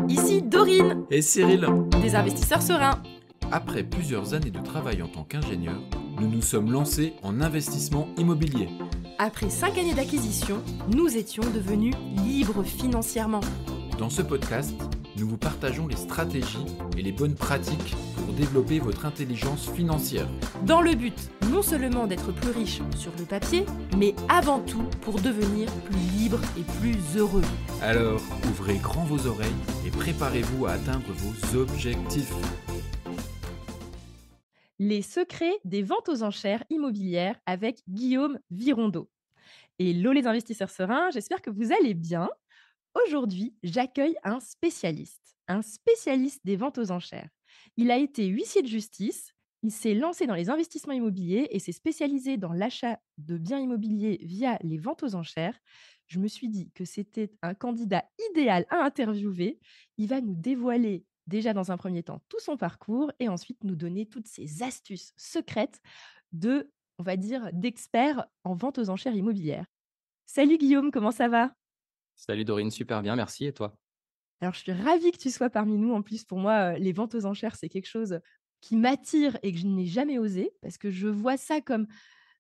ici Dorine, Et Cyril, des investisseurs sereins. après plusieurs années de travail en tant qu'ingénieur, nous nous sommes lancés en investissement immobilier. Après 5 années d'acquisition, nous étions devenus libres financièrement. Dans ce podcast, nous vous partageons les stratégies et les bonnes pratiques pour développer votre intelligence financière. Dans le but non seulement d'être plus riche sur le papier, mais avant tout pour devenir plus libre et plus heureux. Alors, ouvrez grand vos oreilles et préparez-vous à atteindre vos objectifs. Les secrets des ventes aux enchères immobilières avec Guillaume Virondeau. Hello les investisseurs sereins, j'espère que vous allez bien. Aujourd'hui, j'accueille un spécialiste des ventes aux enchères. Il a été huissier de justice, il s'est lancé dans les investissements immobiliers et s'est spécialisé dans l'achat de biens immobiliers via les ventes aux enchères. Je me suis dit que c'était un candidat idéal à interviewer. Il va nous dévoiler déjà dans un premier temps tout son parcours et ensuite nous donner toutes ses astuces secrètes on va dire, d'expert en vente aux enchères immobilières. Salut Guillaume, comment ça va? Salut Dorine, super bien, merci. Et toi? Alors, je suis ravie que tu sois parmi nous. En plus, pour moi, les ventes aux enchères, c'est quelque chose qui m'attire et que je n'ai jamais osé parce que je vois ça comme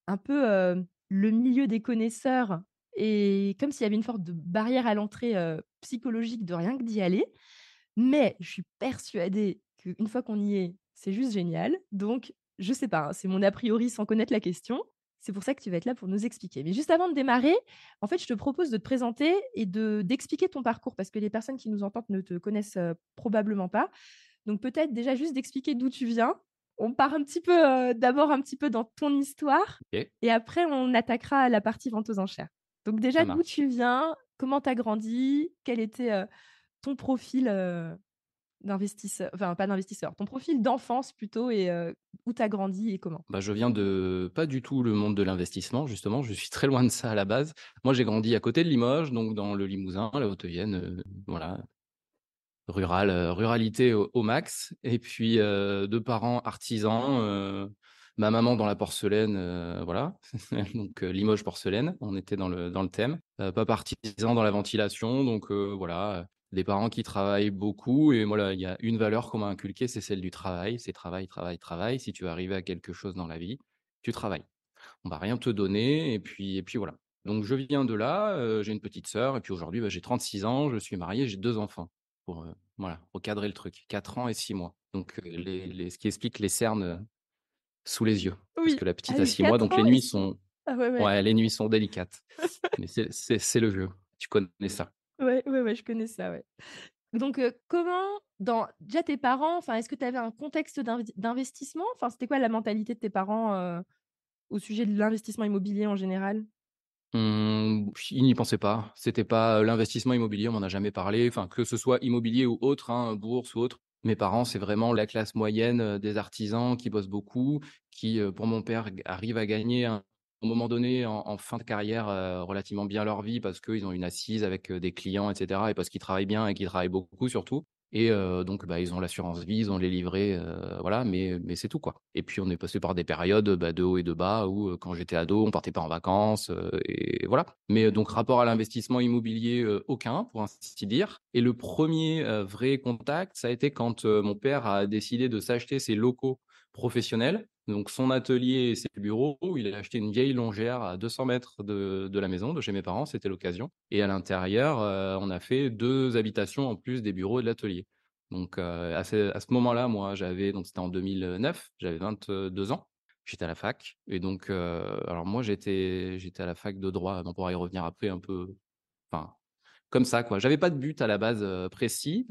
un peu, le milieu des connaisseurs et comme s'il y avait une sorte de barrière à l'entrée, psychologique de rien que d'y aller. Mais je suis persuadée qu'une fois qu'on y est, c'est juste génial. Donc je sais pas, hein, c'est mon a priori sans connaître la question. C'est pour ça que tu vas être là pour nous expliquer. Mais juste avant de démarrer, en fait, je te propose de te présenter et d'expliquer ton parcours parce que les personnes qui nous entendent ne te connaissent, probablement pas. Donc peut-être déjà juste d'expliquer d'où tu viens. On part un petit peu, d'abord un petit peu dans ton histoire Ok, et après on attaquera la partie vente aux enchères. Donc déjà ça d'où marche. tu viens? Comment tu as grandi? Quel était, ton profil, d'investisseur, enfin pas d'investisseur, ton profil d'enfance plutôt et où tu as grandi et comment? Je viens de pas du tout le monde de l'investissement, justement, je suis très loin de ça à la base. Moi, j'ai grandi à côté de Limoges, donc dans le Limousin, la Haute-Vienne, voilà, ruralité au max. Et puis, 2 parents artisans, ma maman dans la porcelaine, voilà, donc Limoges porcelaine, on était dans le thème. Papa artisan dans la ventilation, donc voilà, des parents qui travaillent beaucoup et voilà, il y a une valeur qu'on m'a inculquée, c'est celle du travail. C'est travail, travail, travail. Si tu veux arriver à quelque chose dans la vie, tu travailles. On va rien te donner et puis voilà. Donc je viens de là, j'ai une petite sœur et puis aujourd'hui, j'ai 36 ans, je suis marié, j'ai 2 enfants pour, voilà, recadrer le truc. 4 ans et 6 mois. Donc les ce qui explique les cernes, sous les yeux. Parce Oui, que la petite a allez 6 mois, 4 donc les ans et nuits 6 mois. sont Ah ouais, ouais. ouais, les nuits sont délicates. Mais c'est le jeu. Tu connais ça. Ouais, ouais, ouais, je connais ça, ouais. Donc comment dans déjà tes parents, enfin, est-ce que tu avais un contexte d'investissement? Enfin, c'était quoi la mentalité de tes parents, au sujet de l'investissement immobilier en général? Ils n'y pensaient pas. C'était pas, l'investissement immobilier, on m'en a jamais parlé. Enfin, que ce soit immobilier ou autre, hein, bourse ou autre. Mes parents, c'est vraiment la classe moyenne, des artisans qui bossent beaucoup, qui, pour mon père, arrivent à gagner un moment donné en fin de carrière, relativement bien leur vie parce qu'ils ont une assise avec, des clients et cetera et parce qu'ils travaillent bien et qu'ils travaillent beaucoup surtout et donc ils ont l'assurance vie, ils ont les livrets, voilà, mais c'est tout, quoi et puis on est passé par des périodes, de haut et de bas où, quand j'étais ado, on partait pas en vacances, et voilà. Mais donc rapport à l'investissement immobilier, aucun, pour ainsi dire et le premier vrai contact, ça a été quand, mon père a décidé de s'acheter ses locaux professionnels, donc son atelier et ses bureaux. Il a acheté une vieille longère à 200 mètres de la maison, de chez mes parents, c'était l'occasion et à l'intérieur, on a fait 2 habitations en plus des bureaux et de l'atelier. Donc à ce moment-là, moi, donc c'était en 2009, j'avais 22 ans. J'étais à la fac et donc alors moi, j'étais à la fac de droit, on pourra y revenir après un peu, enfin, comme ça, quoi. J'avais pas de but à la base, précis,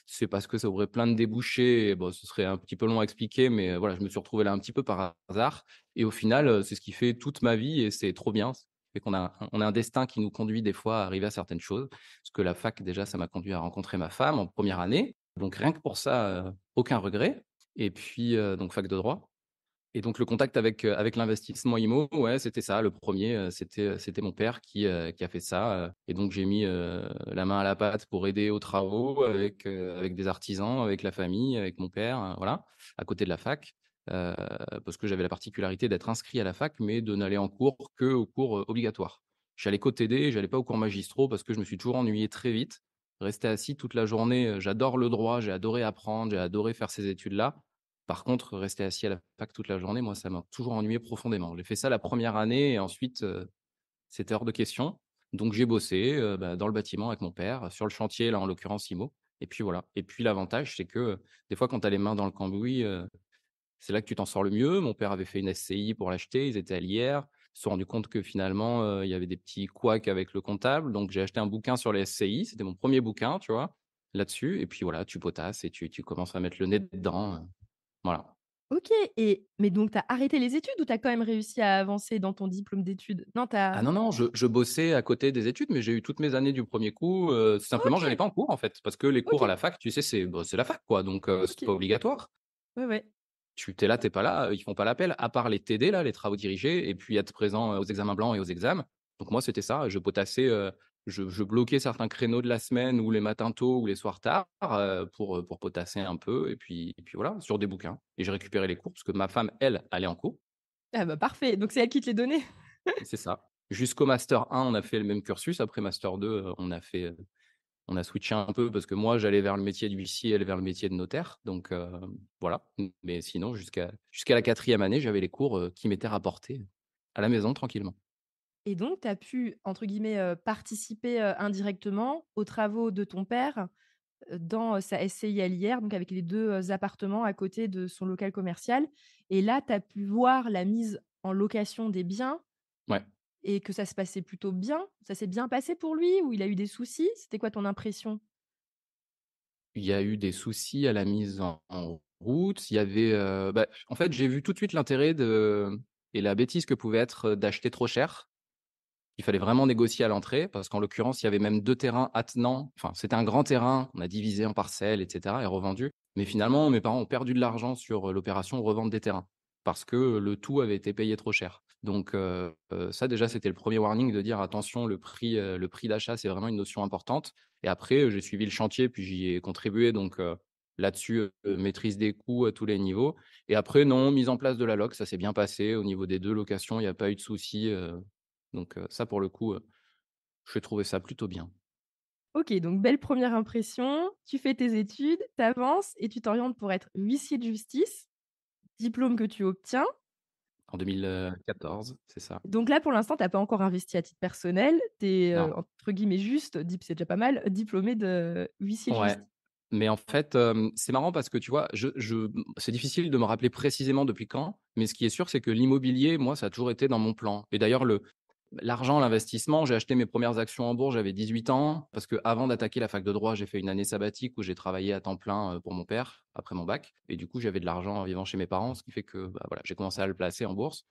c'est parce que ça ouvrait plein de débouchés et bon, ce serait un petit peu long à expliquer, mais voilà, je me suis retrouvé là un petit peu par hasard et au final, c'est ce qui fait toute ma vie et c'est trop bien. C'est qu'on a un destin qui nous conduit des fois à arriver à certaines choses. Parce que la fac, déjà, ça m'a conduit à rencontrer ma femme en première année, donc rien que pour ça, aucun regret et puis, donc fac de droit et donc le contact avec l'investissement IMO, ouais, c'était ça, le premier c'était mon père qui a fait ça, et donc j'ai mis, la main à la pâte pour aider aux travaux avec des artisans, avec la famille, avec mon père, voilà, à côté de la fac, heu, parce que j'avais la particularité d'être inscrit à la fac, mais de n'aller en cours qu'aux cours, obligatoires. J'allais qu'au TD, j'allais pas aux cours magistraux parce que je me suis toujours ennuyé très vite Rester assis toute la journée, j'adore le droit, j'ai adoré apprendre, j'ai adoré faire ces études-là. Par contre, rester assis à la fac toute la journée, moi, ça m'a toujours ennuyé profondément. J'ai fait ça la première année et ensuite, c'était hors de question. Donc j'ai bossé, dans le bâtiment avec mon père, sur le chantier, là, en l'occurrence IMO et puis voilà. Et puis l'avantage, c'est que, des fois, quand tu as les mains dans le cambouis, c'est là que tu t'en sors le mieux. Mon père avait fait une SCI pour l'acheter, ils étaient à l'IR. Ils se sont rendus compte que finalement, il y avait des petits couacs avec le comptable, donc j'ai acheté un bouquin sur les SCI. C'était mon premier bouquin, tu vois? Là-dessus et puis voilà, tu potasses et tu commences à mettre le nez dedans, voilà. OK mais donc tu as arrêté les études ou tu as quand même réussi à avancer dans ton diplôme d'études? Non, tu Ah as non, non, je bossais à côté des études, mais j'ai eu toutes mes années du premier coup, simplement j'allais OK, pas en cours, en fait, parce que les cours à OK, la fac, tu sais, c'est la fac, quoi, donc c'est OK. pas obligatoire. Ouais, ouais. Tu es là, t'es pas là, ils font pas l'appel, à part les TD là, les travaux dirigés et puis être présent, aux examens blancs et aux examens. Donc moi, c'était ça, je potassais, je bloquais certains créneaux de la semaine ou les matins tôt ou les soirs tard, pour potasser un peu et puis voilà, sur des bouquins et j'ai récupéré les cours parce que ma femme, elle, allait en cours. Ah bah, parfait, donc c'est elle qui te les donnait? C'est ça. Jusqu'au master 1, on a fait le même cursus. Après master 2, on a switché un peu parce que moi, j'allais vers le métier d'huissier, elle vers le métier de notaire. Donc voilà. Mais sinon, jusqu'à la 4e année, j'avais les cours, qui m'étaient rapportés à la maison tranquillement. Et donc tu as pu, entre guillemets, «participer», indirectement aux travaux de ton père, dans, sa SCI à l'IR, donc avec les 2 appartements à côté de son local commercial et là, tu as pu voir la mise en location des biens Ouais. et que ça se passait plutôt bien? Ça s'est bien passé pour lui ou il a eu des soucis? C'était quoi ton impression? Il y a eu des soucis à la mise en route. Il y avait, en fait, j'ai vu tout de suite l'intérêt de et la bêtise que pouvait être, d'acheter trop cher. Il fallait vraiment négocier à l'entrée parce qu'en l'occurrence, il y avait même 2 terrains attenants. Enfin, c'était un grand terrain, on a divisé en parcelles et cetera et revendu. Mais finalement, mes parents ont perdu de l'argent sur, l'opération revente des terrains parce que le tout avait été payé trop cher. Donc ça déjà, c'était le premier warning de dire: «Attention, le prix d'achat, c'est vraiment une notion importante» et après, j'ai suivi le chantier puis j'y ai contribué donc là-dessus, maîtrise des coûts à tous les niveaux et après non, mise en place de la loc, ça s'est bien passé au niveau des 2 locations, il y a pas eu de soucis, donc ça pour le coup, j'ai trouvé ça plutôt bien. OK, donc belle première impression, tu fais tes études, tu avances et tu t'orientes pour être huissier de justice, diplôme que tu obtiens. En 2014, c'est ça. Donc là, pour l'instant, tu as pas encore investi à titre personnel, tu es, Non. entre guillemets «juste», c'est déjà pas mal, diplômé de huissier de Ouais, justice. mais en fait, c'est marrant parce que tu vois, c'est difficile de me rappeler précisément depuis quand, mais ce qui est sûr, c'est que l'immobilier, moi, ça a toujours été dans mon plan et d'ailleurs l'argent, l'investissement, j'ai acheté mes premières actions en bourse, j'avais 18 ans parce qu'avant d'attaquer la fac de droit, j'ai fait une année sabbatique où j'ai travaillé à temps plein, pour mon père, après mon bac et du coup, j'avais de l'argent en vivant chez mes parents, ce qui fait que, voilà, j'ai commencé à le placer en bourse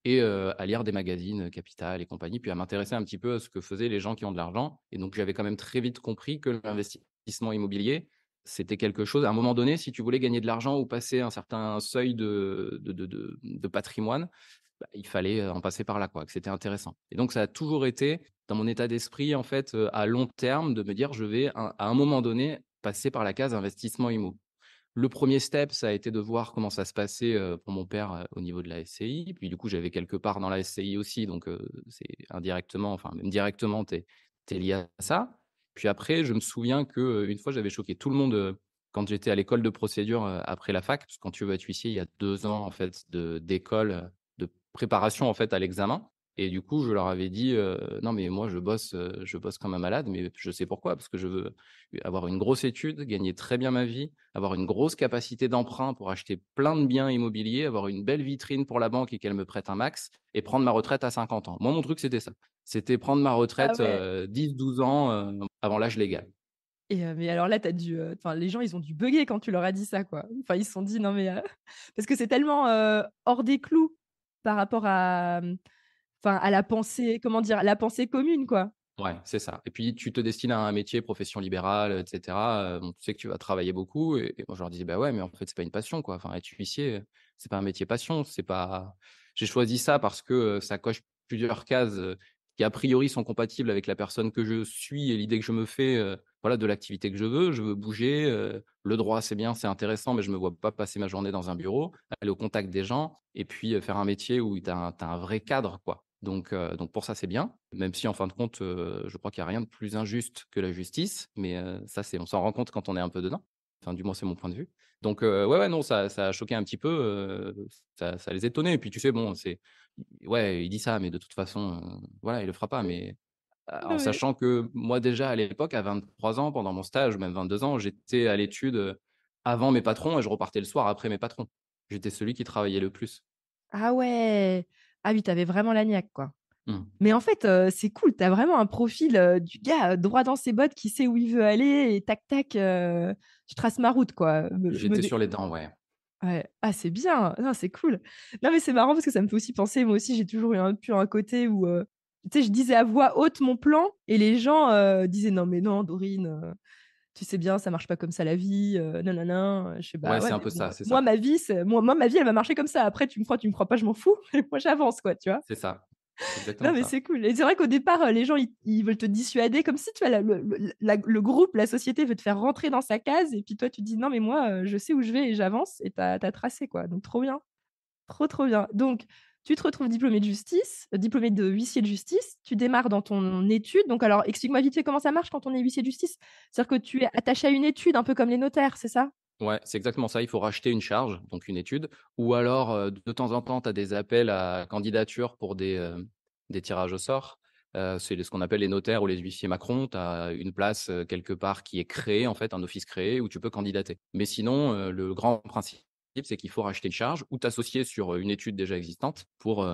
et à lire des magazines, Capital et compagnie, puis à m'intéresser un petit peu à ce que faisaient les gens qui ont de l'argent et donc j'avais quand même très vite compris que l'investissement immobilier, c'était quelque chose à un moment donné, si tu voulais gagner de l'argent ou passer un certain seuil de patrimoine, il fallait, en passer par là, quoi, que c'était intéressant et donc ça a toujours été dans mon état d'esprit, en fait, à long terme de me dire: «Je vais à un moment donné passer par la case investissement immo». Le premier step, ça a été de voir comment ça se passait, pour mon père, au niveau de la SCI. Puis du coup, j'avais quelque part dans la SCI aussi, donc c'est indirectement, enfin même directement, tu es lié à ça. Puis après, je me souviens que, une fois, j'avais choqué tout le monde, quand j'étais à l'école de procédure, après la fac, parce que quand tu veux être huissier, il y a 2 ans en fait d'école, de préparation en fait à l'examen et du coup, je leur avais dit, «Non mais moi je bosse comme un malade, mais je sais pourquoi, parce que je veux avoir une grosse étude, gagner très bien ma vie, avoir une grosse capacité d'emprunt pour acheter plein de biens immobiliers, avoir une belle vitrine pour la banque et qu'elle me prête un max et prendre ma retraite à 50 ans. Moi, mon truc, c'était ça. C'était prendre ma Ah retraite, ouais 10-12 ans, avant l'âge légal. et mais alors là, tu as dû, enfin les gens, ils ont dû bugger quand tu leur as dit ça, quoi. Enfin, ils se sont dit: «Non mais» parce que c'est tellement, hors des clous par rapport à, enfin à la pensée, comment dire? La pensée commune, quoi. Ouais, c'est ça et puis tu te destines à un métier, profession libérale, et cetera, bon, tu sais que tu vas travailler beaucoup et moi je leur disais: «Bah ouais, mais en fait, c'est pas une passion, quoi. Enfin, être huissier, c'est pas un métier passion, c'est pas» j'ai choisi ça parce que, ça coche plusieurs cases, qui a priori sont compatibles avec la personne que je suis et l'idée que je me fais, voilà, de l'activité que je veux. Je veux bouger, le droit, c'est bien, c'est intéressant, mais je me vois pas passer ma journée dans un bureau, aller au contact des gens et puis, faire un métier où tu as un vrai cadre, quoi. Donc pour ça, c'est bien, même si en fin de compte, je crois qu'il y a rien de plus injuste que la justice, mais ça, c'est on s'en rend compte quand on est un peu dedans. Enfin, du moins, c'est mon point de vue. Donc ouais, ouais, non, ça a choqué un petit peu, ça les étonnait et puis tu sais, bon, c'est ouais, il dit ça, mais de toute façon, voilà, il le fera pas, mais en Ouais. sachant que moi, déjà, à l'époque, à 23 ans, pendant mon stage, même 22 ans, j'étais à l'étude, avant mes patrons et je repartais le soir après mes patrons. J'étais celui qui travaillait le plus. Ah ouais! Ah oui, tu avais vraiment la niaque, quoi. Mmh. Mais en fait, c'est cool, tu as vraiment un profil, du gars, droit dans ses bottes qui sait où il veut aller et tac tac, je trace ma route quoi, me J'étais dé sur les dents, ouais. ouais. Ah c'est bien, non c'est cool. Non mais c'est marrant parce que ça me fait aussi penser, moi aussi j'ai toujours eu un peu un côté où, tu sais, je disais à voix haute mon plan et les gens, disaient: «Non mais non Dorine, tu sais bien ça marche pas comme ça la vie, nin». Je fais: Ouais, «Bah c'est ouais un mais peu bon, ça, c'est moi ça. ma vie c'est moi ma vie elle va marcher comme ça. Après tu me crois pas, je m'en fous, mais moi j'avance quoi», tu vois? C'est ça. C'est Non, exactement mais ça. c'est cool et c'est vrai qu'au départ, les gens, ils veulent te dissuader comme si, tu vois, le groupe, la société veut te faire rentrer dans sa case et puis toi, tu dis: «Non, mais moi, je sais où je vais et j'avance» et tu as tracé, quoi, donc trop bien, trop, trop bien. Donc tu te retrouves diplômé de justice, diplômé de huissier de justice, tu démarres dans ton étude donc alors explique-moi vite fait comment ça marche quand on est huissier de justice? C'est-à-dire que tu es attaché à une étude un peu comme les notaires, c'est ça? Ouais, c'est exactement ça. Il faut racheter une charge, donc une étude, ou alors, de temps en temps, tu as des appels à candidature pour des tirages au sort. C'est ce qu'on appelle les notaires ou les huissiers Macron. Tu as une place, quelque part qui est créée, en fait, un office créé où tu peux candidater. Mais sinon, le grand principe, c'est qu'il faut racheter une charge ou t'associer sur, une étude déjà existante pour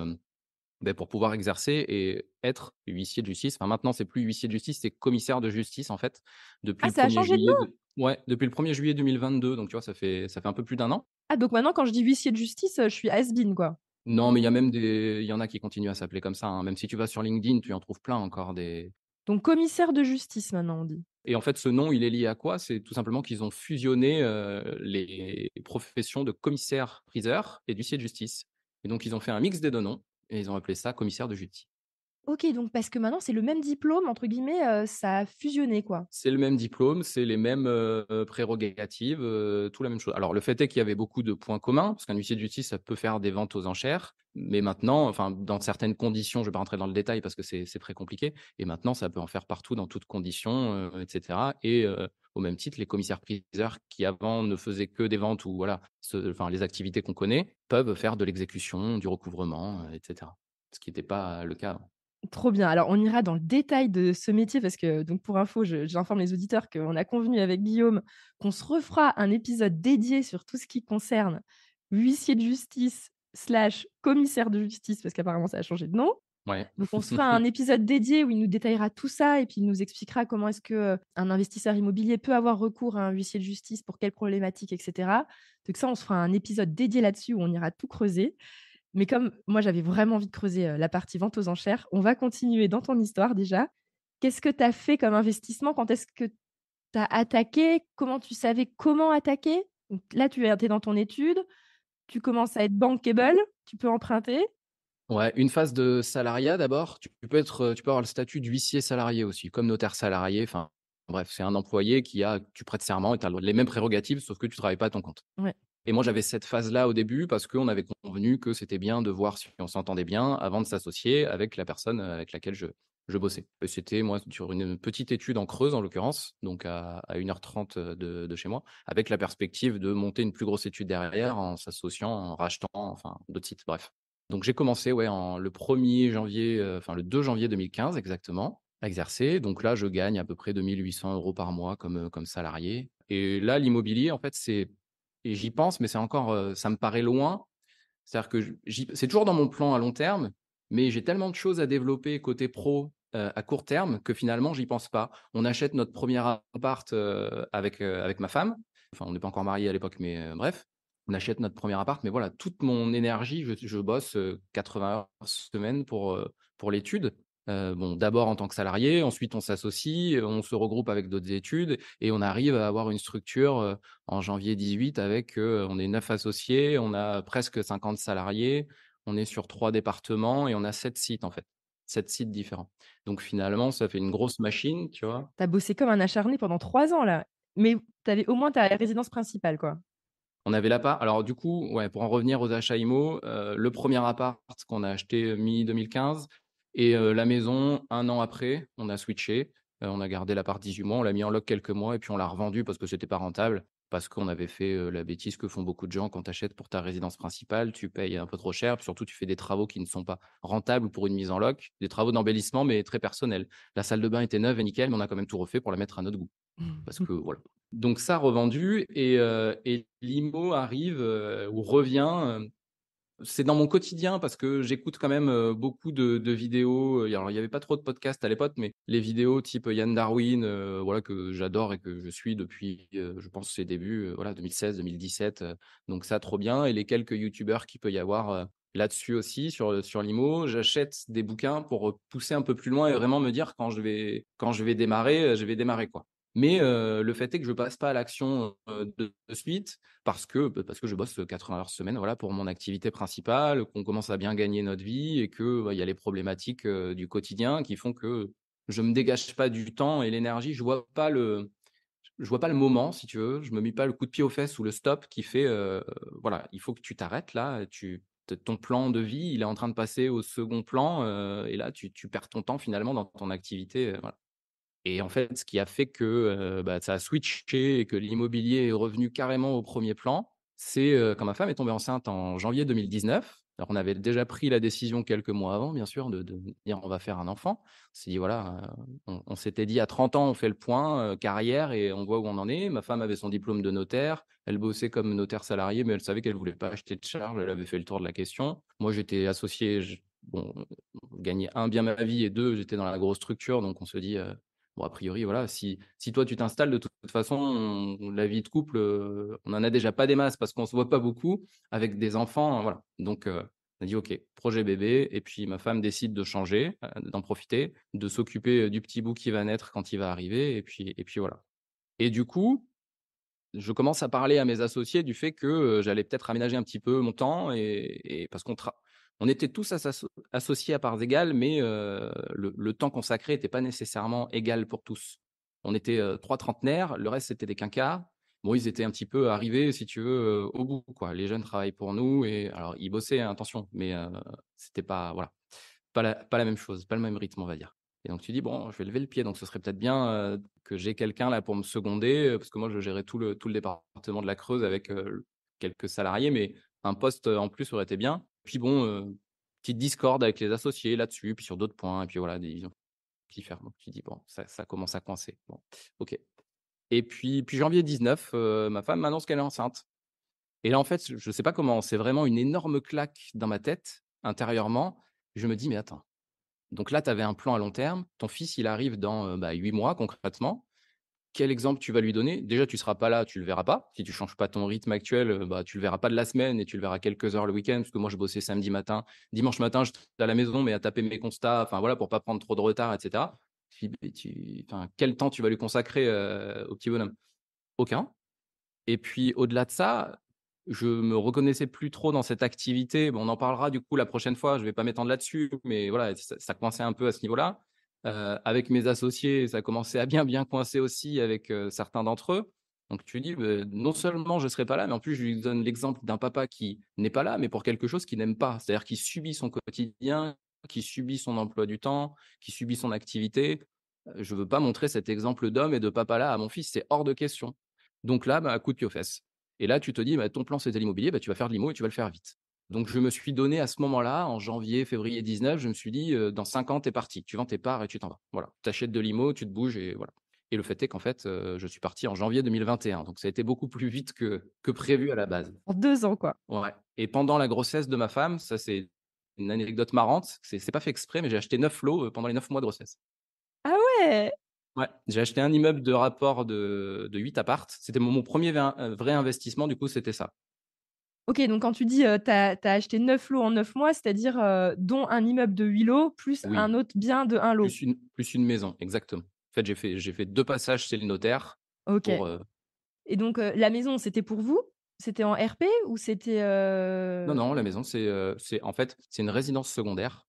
pouvoir exercer et être huissier de justice. Enfin, maintenant, c'est plus huissier de justice, c'est commissaire de justice, en fait, depuis Ah, le ça a 1er changé de juillet nom? de ouais, depuis le 1er juillet 2022, donc tu vois, ça fait un peu plus d'un an. Ah, donc maintenant quand je dis huissier de justice, je suis has-been, quoi? Non, mais il y en a qui continuent à s'appeler comme ça, hein. Même si tu vas sur LinkedIn, tu en trouves plein encore des Donc commissaire de justice maintenant on dit? et en fait, ce nom, il est lié à quoi? C'est tout simplement qu'ils ont fusionné, les professions de commissaire-priseur et d'huissier de justice et donc ils ont fait un mix des 2 noms et ils ont appelé ça commissaire de justice. OK, donc parce que maintenant c'est le même diplôme entre guillemets, ça a fusionné quoi? C'est le même diplôme, c'est les mêmes, prérogatives, tout la même chose. Alors le fait est qu'il y avait beaucoup de points communs, parce qu'un huissier de justice, ça peut faire des ventes aux enchères, mais maintenant, enfin, dans certaines conditions, je ne vais pas rentrer dans le détail parce que c'est très compliqué et maintenant ça peut en faire partout dans toutes conditions, et cetera et au même titre, les commissaires-priseurs qui avant ne faisaient que des ventes ou voilà, enfin les activités qu'on connaît, peuvent faire de l'exécution, du recouvrement, et cetera. Ce qui n'était pas le cas avant. Trop bien. Alors on ira dans le détail de ce métier parce que donc pour info, j'informe les auditeurs qu'on a convenu avec Guillaume qu'on se refera un épisode dédié sur tout ce qui concerne huissier de justice slash commissaire de justice parce qu'apparemment ça a changé de nom. Ouais. Donc on se fera un épisode dédié où il nous détaillera tout ça et puis il nous expliquera comment est-ce que, un investisseur immobilier peut avoir recours à un huissier de justice pour quelles problématiques et cetera. Donc ça, on se fera un épisode dédié là-dessus où on ira tout creuser. Mais comme moi, j'avais vraiment envie de creuser, la partie vente aux enchères, on va continuer dans ton histoire déjà. Qu'est-ce que tu as fait comme investissement? Quand est-ce que tu as attaqué? Comment tu savais comment attaquer? Donc là, tu es dans ton étude, tu commences à être bankable, tu peux emprunter. Ouais, une phase de salariat d'abord. Tu peux avoir le statut d'huissier salarié aussi, comme notaire salarié. Enfin, bref, c'est un employé tu prêtes serment et tu as les mêmes prérogatives, sauf que tu travailles pas à ton compte. Ouais. Et moi, j'avais cette phase-là au début parce qu'on avait convenu que c'était bien de voir si on s'entendait bien avant de s'associer avec la personne avec laquelle je bossais. Et c'était moi sur une petite étude en Creuse en l'occurrence, donc à 1h30 de chez moi, avec la perspective de monter une plus grosse étude derrière en s'associant, en rachetant, enfin d'autres sites, bref. Donc j'ai commencé, ouais, le 1er janvier, enfin le 2 janvier 2015 exactement, à exercer. Donc là, je gagne à peu près 2 800 € par mois comme salarié. Et là, l'immobilier, en fait, j'y pense, mais c'est encore, ça me paraît loin. C'est-à-dire que c'est toujours dans mon plan à long terme, mais j'ai tellement de choses à développer côté pro, à court terme que finalement j'y pense pas. On achète notre premier appart, avec ma femme. Enfin, on n'est pas encore mariés à l'époque, mais bref. On achète notre premier appart, mais voilà, toute mon énergie, je bosse, 80 heures semaine pour l'étude. Bon, d'abord en tant que salarié, ensuite on s'associe, on se regroupe avec d'autres études et on arrive à avoir une structure, en janvier 18 avec, on est 9 associés, on a presque 50 salariés, on est sur 3 départements et on a 7 sites en fait, 7 sites différents. Donc finalement, ça fait une grosse machine, tu vois? Tu as bossé comme un acharné pendant 3 ans là, mais tu avais au moins ta résidence principale, quoi? On avait l'appart alors du coup, ouais, pour en revenir aux achats IMO, le premier appart qu'on a acheté, mi-2015 et la maison 1 an après, on a switché. On a gardé l'appart 18 mois, on l'a mis en loc quelques mois et puis on l'a revendu parce que c'était pas rentable. Parce qu'on avait fait, la bêtise que font beaucoup de gens quand tu achètes pour ta résidence principale, tu payes un peu trop cher, puis surtout tu fais des travaux qui ne sont pas rentables pour une mise en loc, des travaux d'embellissement mais très personnels. La salle de bain était neuve et nickel, mais on a quand même tout refait pour la mettre à notre goût. Parce que voilà. Donc ça revendu et l'IMO arrive, ou revient, c'est dans mon quotidien parce que j'écoute quand même, beaucoup de vidéos, alors il y avait pas trop de podcasts à l'époque, mais les vidéos type Yann Darwin, voilà que j'adore et que je suis depuis, je pense ses débuts, voilà 2016-2017, donc ça trop bien et les quelques youtubeurs qu'il peut y avoir, là-dessus aussi sur l'IMO. J'achète des bouquins pour, pousser un peu plus loin et vraiment me dire quand je vais démarrer, je vais démarrer quoi. Mais, le fait est que je passe pas à l'action, de suite parce que je bosse 80 heures semaine, voilà, pour mon activité principale, qu'on commence à bien gagner notre vie et que, bah, il y a les problématiques, du quotidien qui font que je me dégage pas du temps et l'énergie. Je vois pas le moment, si tu veux. Je me mets pas le coup de pied aux fesses ou le stop qui fait, voilà, il faut que tu t'arrêtes là, ton plan de vie, il est en train de passer au second plan, et là, tu perds ton temps finalement dans ton activité, voilà. Et en fait, ce qui a fait que, bah, ça a switché et que l'immobilier est revenu carrément au premier plan, c'est, quand ma femme est tombée enceinte en janvier 2019. Alors on avait déjà pris la décision quelques mois avant, bien sûr, de dire: «On va faire un enfant». On s'est dit voilà, on s'était dit: «À 30 ans, on fait le point, carrière et on voit où on en est». Ma femme avait son diplôme de notaire, elle bossait comme notaire salarié, mais elle savait qu'elle voulait pas acheter de charge, elle avait fait le tour de la question. Moi, j'étais associé, bon, gagnais 1 bien ma vie et 2 j'étais dans la grosse structure, donc on se dit, bon, a priori, voilà, si toi tu t'installes, de toute façon, la vie de couple, on en a déjà pas des masses parce qu'on se voit pas beaucoup avec des enfants, voilà. Donc, on a dit: «OK, projet bébé» et puis ma femme décide de changer, d'en profiter, de s'occuper, du petit bout qui va naître quand il va arriver et puis voilà. Et du coup, je commence à parler à mes associés du fait que, j'allais peut-être aménager un petit peu mon temps et parce on était tous associés à parts égales, mais le temps consacré était pas nécessairement égal pour tous. On était, 3 trentenaires, le reste c'était des quinquas. Bon, ils étaient un petit peu arrivés, si tu veux, au bout, quoi. Les jeunes travaillent pour nous et alors ils bossaient, hein, attention, mais c'était pas voilà, pas la même chose, pas le même rythme, on va dire. Et donc tu dis: «Bon, je vais lever le pied, donc ce serait peut-être bien, que j'ai quelqu'un là pour me seconder», parce que moi je gérais tout le département de la Creuse avec, quelques salariés, mais un poste, en plus aurait été bien. Puis bon, petite discorde avec les associés là-dessus, puis sur d'autres points et puis voilà, des visions différentes. Donc tu dis: «Bon, ça commence à coincer». Bon, OK. Et puis janvier 19, ma femme m'annonce qu'elle est enceinte. Et là, en fait, je sais pas comment, c'est vraiment une énorme claque dans ma tête, intérieurement. Je me dis: «Mais attends». Donc là, tu avais un plan à long terme. Ton fils, il arrive dans, 8 mois concrètement. Quel exemple tu vas lui donner? Déjà, tu seras pas là, tu le verras pas. Si tu changes pas ton rythme actuel, bah, tu le verras pas de la semaine et tu le verras quelques heures le week-end, parce que moi, je bossais samedi matin. Dimanche matin, j'étais à la maison, mais à taper mes constats, enfin voilà, pour pas prendre trop de retard et cetera. Je dis: «Mais enfin, quel temps tu vas lui consacrer, au petit bonhomme?» Aucun. Et puis au-delà de ça, je me reconnaissais plus trop dans cette activité. Bon, on en parlera du coup la prochaine fois, je vais pas m'étendre là-dessus, mais voilà, ça coinçait un peu à ce niveau-là. Avec mes associés, ça commençait à bien coincer aussi avec, certains d'entre eux. Donc tu dis: non seulement je serai pas là, mais en plus je lui donne l'exemple d'un papa qui n'est pas là, mais pour quelque chose qu'il n'aime pas. C'est-à-dire qui subit son quotidien, qui subit son emploi du temps, qui subit son activité. Je veux pas montrer cet exemple d'homme et de papa-là à mon fils, c'est hors de question. Donc là, bah, coup de pied aux fesses. Et là, tu te dis: «Bah, ton plan, c'était l'immobilier, bah, tu vas faire de l'IMO et tu vas le faire vite». Donc je me suis donné à ce moment-là, en janvier, février 19, je me suis dit: «Dans 5 ans, tu es parti. Tu vends tes parts et tu t'en vas». Voilà. Tu achètes de l'IMO, tu te bouges et voilà. Et le fait est qu'en fait, je suis parti en janvier 2021, donc ça a été beaucoup plus vite que prévu à la base. En 2 ans, quoi. Ouais. Et pendant la grossesse de ma femme, ça c'est une anecdote marrante, c'est pas fait exprès, mais j'ai acheté 9 lots, pendant les 9 mois de grossesse. Ah ouais! Ouais, j'ai acheté un immeuble de rapport de 8 apparts. C'était mon 1er vrai investissement, du coup, c'était ça. OK, donc quand tu dis, tu as acheté 9 lots en 9 mois, c'est-à-dire, dont un immeuble de 8 lots plus Oui, un autre bien de 1 lot? plus une maison, exactement. En fait, j'ai fait 2 passages chez le notaire OK. pour, Et donc, la maison, c'était pour vous? C'était en RP ou c'était, non, non, la maison, c'est en fait, c'est une résidence secondaire.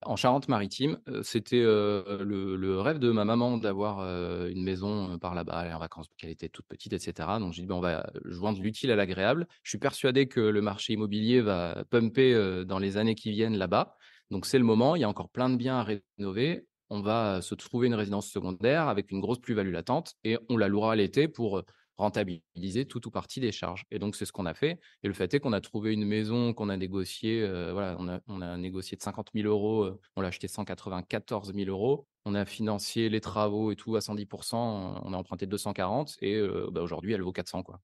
En Charente-Maritime, c'était, le rêve de ma maman d'avoir, une maison, par là-bas, aller en vacances, parce qu'elle était toute petite et cetera. Donc j'ai dit: «Bah, on va joindre l'utile à l'agréable». Je suis persuadé que le marché immobilier va pumper, dans les années qui viennent là-bas. Donc c'est le moment, il y a encore plein de biens à rénover. On va, se trouver une résidence secondaire avec une grosse plus-value latente et on la louera l'été pour, rentabiliser tout ou partie des charges. Et donc c'est ce qu'on a fait. Et le fait est qu'on a trouvé une maison qu'on a négociée, voilà, on a négocié de 50 000 €, on l'a acheté 194 000 €. On a financé les travaux et tout à 110 on a emprunté 240 et bah, aujourd'hui, elle vaut 400 quoi.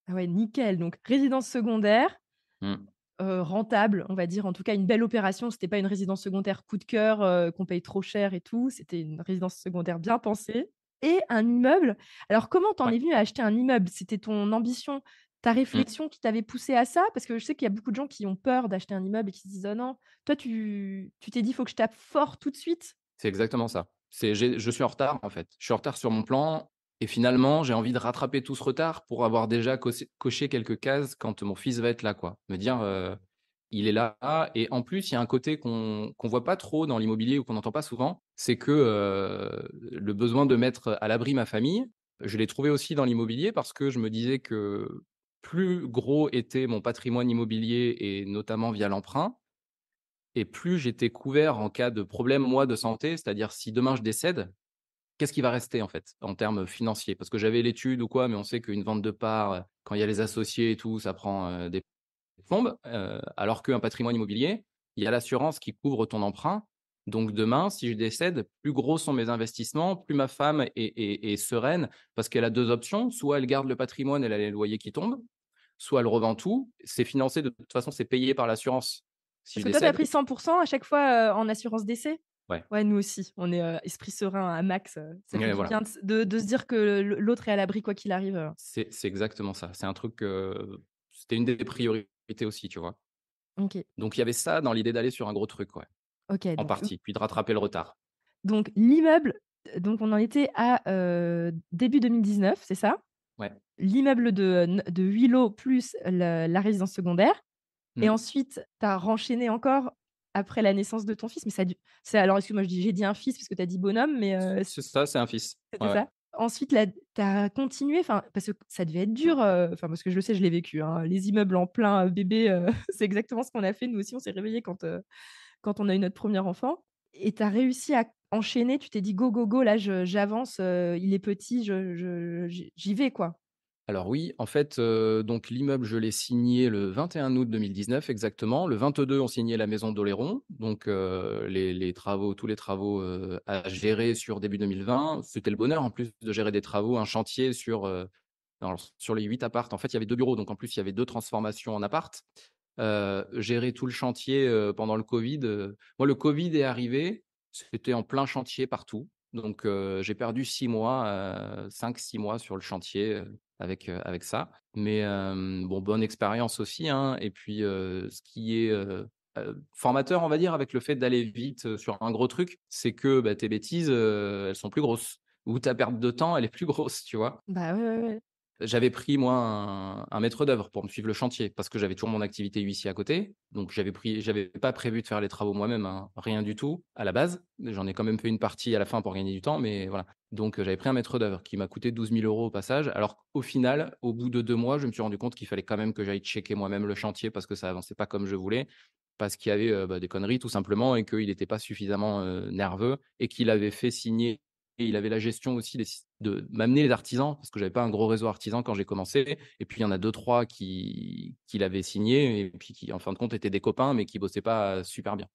Ah ouais, nickel, donc résidence secondaire, Mmh. rentable, on va dire, en tout cas une belle opération. C'était pas une résidence secondaire coup de cœur, qu'on paye trop cher et tout. C'était une résidence secondaire bien pensée et un immeuble. Alors comment t'en Ouais. es venu à acheter un immeuble? C'était ton ambition, ta Mmh. réflexion qui t'avait poussé à ça? Parce que je sais qu'il y a beaucoup de gens qui ont peur d'acheter un immeuble et qui se disent: «Oh non». Toi tu t'es dit: «Il faut que je tape fort tout de suite»? C'est exactement ça. Je suis en retard, en fait. Je suis en retard sur mon plan et finalement, j'ai envie de rattraper tout ce retard pour avoir déjà coché quelques cases quand mon fils va être là, quoi. Me dire, il est là et en plus, il y a un côté qu'on voit pas trop dans l'immobilier ou qu'on n'entend pas souvent, c'est que, le besoin de mettre à l'abri ma famille, je l'ai trouvé aussi dans l'immobilier parce que je me disais que plus gros était mon patrimoine immobilier et notamment via l'emprunt, et plus j'étais couvert en cas de problème, moi, de santé. C'est-à-dire si demain je décède, qu'est-ce qui va rester en fait, en termes financiers? Parce que j'avais l'étude ou quoi, mais on sait qu'une vente de parts, quand il y a les associés et tout, ça prend, des plombes, alors qu'un patrimoine immobilier, il y a l'assurance qui couvre ton emprunt. Donc demain, si je décède, plus gros sont mes investissements, plus ma femme est sereine parce qu'elle a 2 options: soit elle garde le patrimoine, elle a les loyers qui tombent, soit elle revend tout. C'est financé de toute façon, c'est payé par l'assurance si Parce je que toi tu as décède. pris 100 à chaque fois, en assurance décès? Ouais, Ouais, nous aussi, on est, esprit serein à max, ça fait ouais, du voilà. bien de se dire que l'autre est à l'abri quoi qu'il arrive. C'est exactement ça. C'est un truc, c'était une des priorités aussi, tu vois? OK, Donc il y avait ça dans l'idée d'aller sur un gros truc, ouais, OK, en partie, puis de rattraper le retard. donc l'immeuble, donc on en était à, début 2019, c'est ça? Ouais. L'immeuble de 8 lots plus la résidence secondaire et Mmh. ensuite tu as renchaîné encore après la naissance de ton fils, mais ça a dû c'est alors excuse-moi, j'ai dit un fils parce que tu as dit bonhomme, mais C'est ça, c'est un fils. c'était Ouais, ouais. ça? Ensuite là, tu as continué, enfin, parce que ça devait être dur, enfin, parce que je le sais, je l'ai vécu, hein, les immeubles en plein, bébé, c'est exactement ce qu'on a fait. Nous aussi, on s'est réveillés quand on a eu notre premier enfant et tu as réussi à enchaîner, tu t'es dit: «Go, go, go, là, j'avance, il est petit, j'y vais, quoi». Alors oui, en fait, donc l'immeuble, je l'ai signé le 21 août 2019 exactement. Le 22, on signait la maison d'Oléron, donc les travaux, tous les travaux, à gérer sur début 2020. C'était le bonheur en plus de gérer des travaux, un chantier sur, alors sur les 8 apparts, en fait, il y avait 2 bureaux, donc en plus, il y avait 2 transformations en appart. Gérer tout le chantier, pendant le covid, moi, le covid est arrivé, c'était en plein chantier partout. Donc j'ai perdu 6 mois, 5-6 mois sur le chantier, avec ça. Mais bon, bonne expérience aussi, hein. Et puis, ce qui est, formateur, on va dire, avec le fait d'aller vite, sur un gros truc, c'est que, bah, tes bêtises, elles sont plus grosses ou ta perte de temps, elle est plus grosse, tu vois? Bah, ouais, ouais, ouais. J'avais pris moi un maître d'œuvre pour me suivre le chantier parce que j'avais toujours mon activité huissier à côté. Donc j'avais pas prévu de faire les travaux moi-même, hein, rien du tout à la base. J'en ai quand même fait une partie à la fin pour gagner du temps, mais voilà. Donc j'avais pris un maître d'œuvre qui m'a coûté 12 000 € au passage. Alors au final, au bout de 2 mois, je me suis rendu compte qu'il fallait quand même que j'aille checker moi-même le chantier parce que ça avançait pas comme je voulais, parce qu'il y avait, bah, des conneries tout simplement et qu'il n'était pas suffisamment, nerveux et qu'il avait fait signer, et il avait la gestion aussi de m'amener les artisans, parce que j'avais pas un gros réseau artisan quand j'ai commencé. Et puis il y en a deux trois qui l'avaient signé et puis qui, en fin de compte, étaient des copains, mais qui bossaient pas super bien.